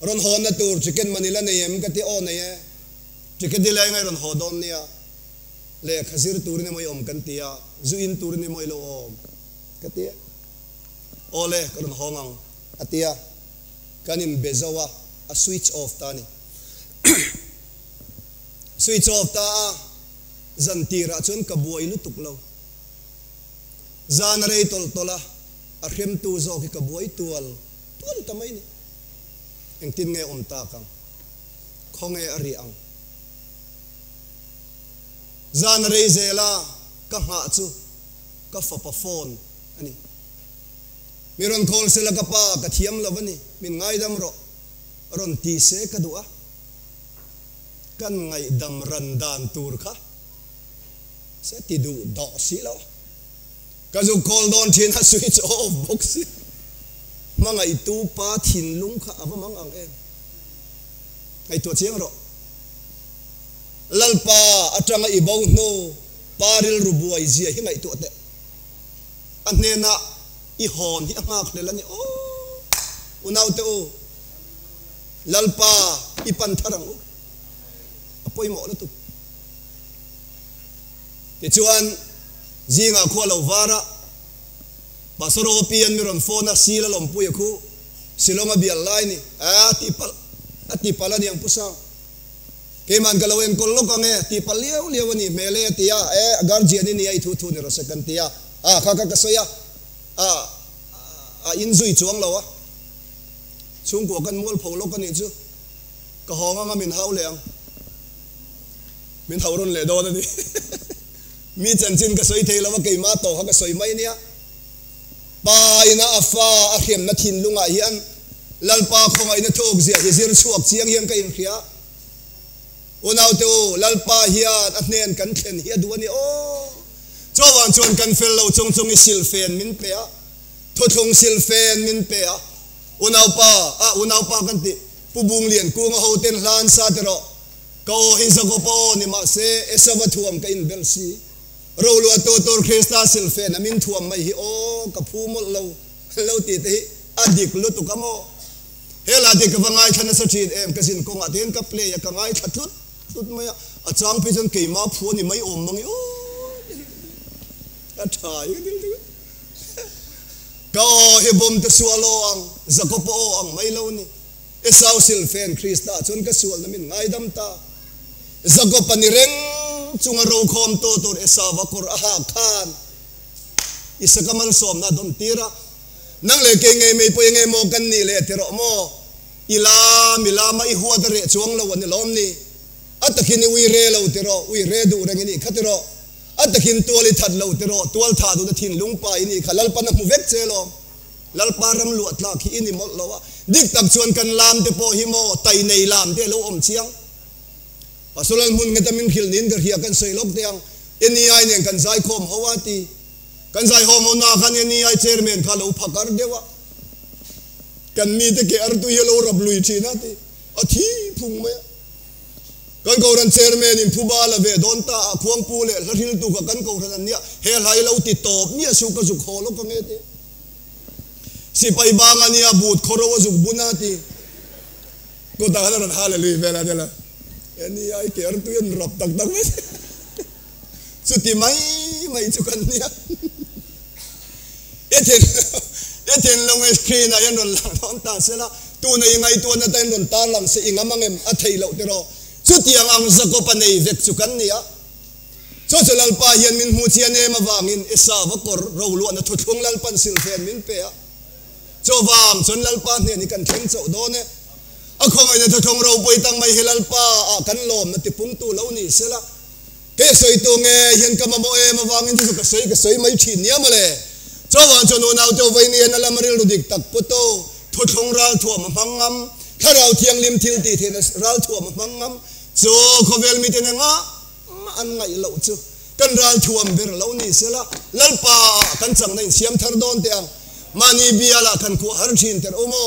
ron hòn na tour chicken Manila này em cái ti on này, chicken đi lại ngay ron hòn don này, lệ khazir tour này mới om kan tia, zuin tour này mới lo om, cái tia, ole cái ron hòn ang, atia, kanin bezawa, a switch off ta ni. Switch off ta zan tira chun ka buai lu tuk lo zan rei tol tola a khem tu zo ki ka buai tual tamai ni eng tin nge om ta kang khonge ari ang zan rei zela ka ha chu ka fa pa phone ani miron call sela ka pa ka thiam lovani min ngai dam ro ron ti se ka du'a kan ngai dam ran dan tur kha se ti du do si lo ka zu call don thin ha switch off box mangai tu pa thin lung kha ava mang ang em ai to chiang ro lalpa atanga i bau no paril rubuai zia hi ngai to te anena i hon hi angak le lani o unau te o lalpa i pan tharang o apoi mo na tu te chuan zinga kholo vara pasoro pian miron phone sila lompu yakhu silonga bial lai ni ati pala ni ang pusa ke man galawen kol lo kange ti paliaw liawani mele tia guardian ni ai thu ni ro second tia kaka kasoya inzui chuang lawa chung ko kan mol pholo kan ni chu ka honga nga min haw leang min hawron le do ni mi chan chin ka soi thela wa ke ma to ha ka soi mai nia pa ina afa a khem na thin lunga hian lalpa khongai na thok zia hi zir chuak chiang hian ka in khia unaw te lalpa hian a hnen kan thlen hi duani o chawan chon kan fel lo chung chung i sil fen min pe a thothong sil fen min pe a unaw pa kan ti pubung lian ku nga hoten hlan sa tero ko hizago po ni ma se esawa thuam ka in belsi rolo to Krista silfe na min thuam mai hi o ka phumol lo ti te adik lu tu kamo hela de ka vangai thana sa thin em ka sin ko nga den ka play ka ngai thatut tut mai a chang pe jon ke ma phu ni mai om mangi o a thai dil dil ka he bom te sualo ang zakopo ang mai lo ni esaw silfen Krista chon ka sual na min ngai dam ta zakopa ni reng chunga ro khom to esawa kor a khan isakamal som na don tira nang le ke nge me po nge mo kan ni le tero mo ila ma i huwa dare chuang lo wan lom ni atakini wi re lo tero wi re du reng ni khatero atakin tuali that lo tero tual tha do thin lungpa ini khalal pan mu vek chelo lalpa ram lu atla khi ini mol lawa dik tak chuan kan lam te po hi mo tai nei lam te lo om chiang asolal mun ngetamin khil nin der hia kan sei lok teang eni ai nen kan zai khom hawati kan zai hom na khan eni ai chairman kha lo phakar dewa kan mi te ke ar tu hi lo rab lui chi na ti athi phung me kan ko ran chairman in phubala ve don ta khuang pu le hil tu ka kan ko ran nia he lai lo ti top nia su ka zu kho lo ka me te si pai banga nia but khoro wa zu bunati ko ta ran hallelujah vela dela eni ai ke ar tu yen rap tak tak me su ti mai chu kan nia eten long screen a yan don ta sela tu nei ngai tu na tan don tar lang se ingamangem a thei lo te ro chu tiang ang zako panei vek chu kan nia cho chalal pa hian min hu chian em awangin esa wa kor ro lu na thu thung lal pan sil then min pe a cho wam chon lal pa ne ni kan theng chau do ne a khong ai na thu thung ro poi tang mai hilal pa a kan lom na ti pung tu lo ni sela ke soi tu nge hian ka mo em awangin chu ka soi mai thin nia ma le cho wan cho no nau to vai ni na lamaril ru dik tak poto thu thung ral thua ma mangam kharau thiang lim thil ti the na ral thua ma mangam cho khovel mi te nga an ngai lo chu kan ral thuam ber lo ni sela lalpa kan chang nei siam thar don teang mani biala kan ku har thin ter omo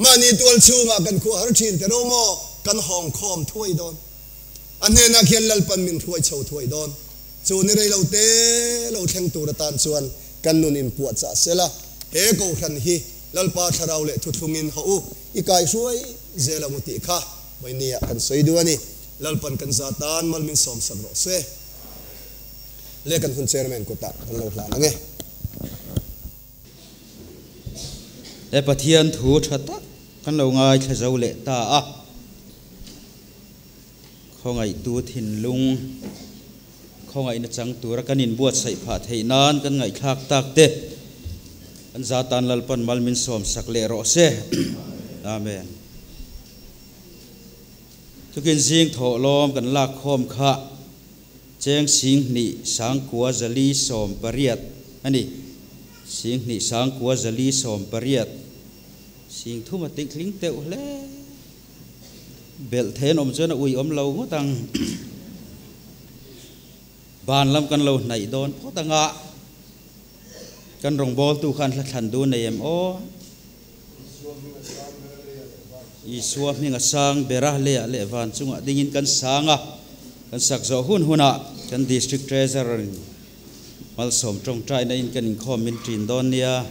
mani tol chunga kan ku har thin ter omo kan hong khom thui don anne na khian lalpan min thui chho thui don chu ni rei lo te lo theng tu ra tan chuan kan nun in puat cha sela he ko khan hi lalpa tharau le thu thungin ho ikai suai zela muti kha mai nia kan soi duani lalpan kan zatan mal min som sabro se le kan hun chairman ko ta kan lo hlan ange le pathian thu thata kan lo ngai thazau le ta a khongai tu thin lung khongai na chang tur kanin buat sai pha thei nan kan ngai thak tak te an zatan lalpan mal min som sak le ro se amen tukin jing tho lom kan lak khom kha cheng sing ni sang kwa zali som pariat ani sing ni sang kwa zali som pariat sing thu ma tik ling teu le bel then om chona ui om lo ngotang ban lam kan lo nai don photanga kan rong bol tu khan thlan du nei em o isua mi nga sang berah le van chunga dingin kan sanga kan sak zo huna kan district treasurer mal som trong trai na in kan khom min trin don nia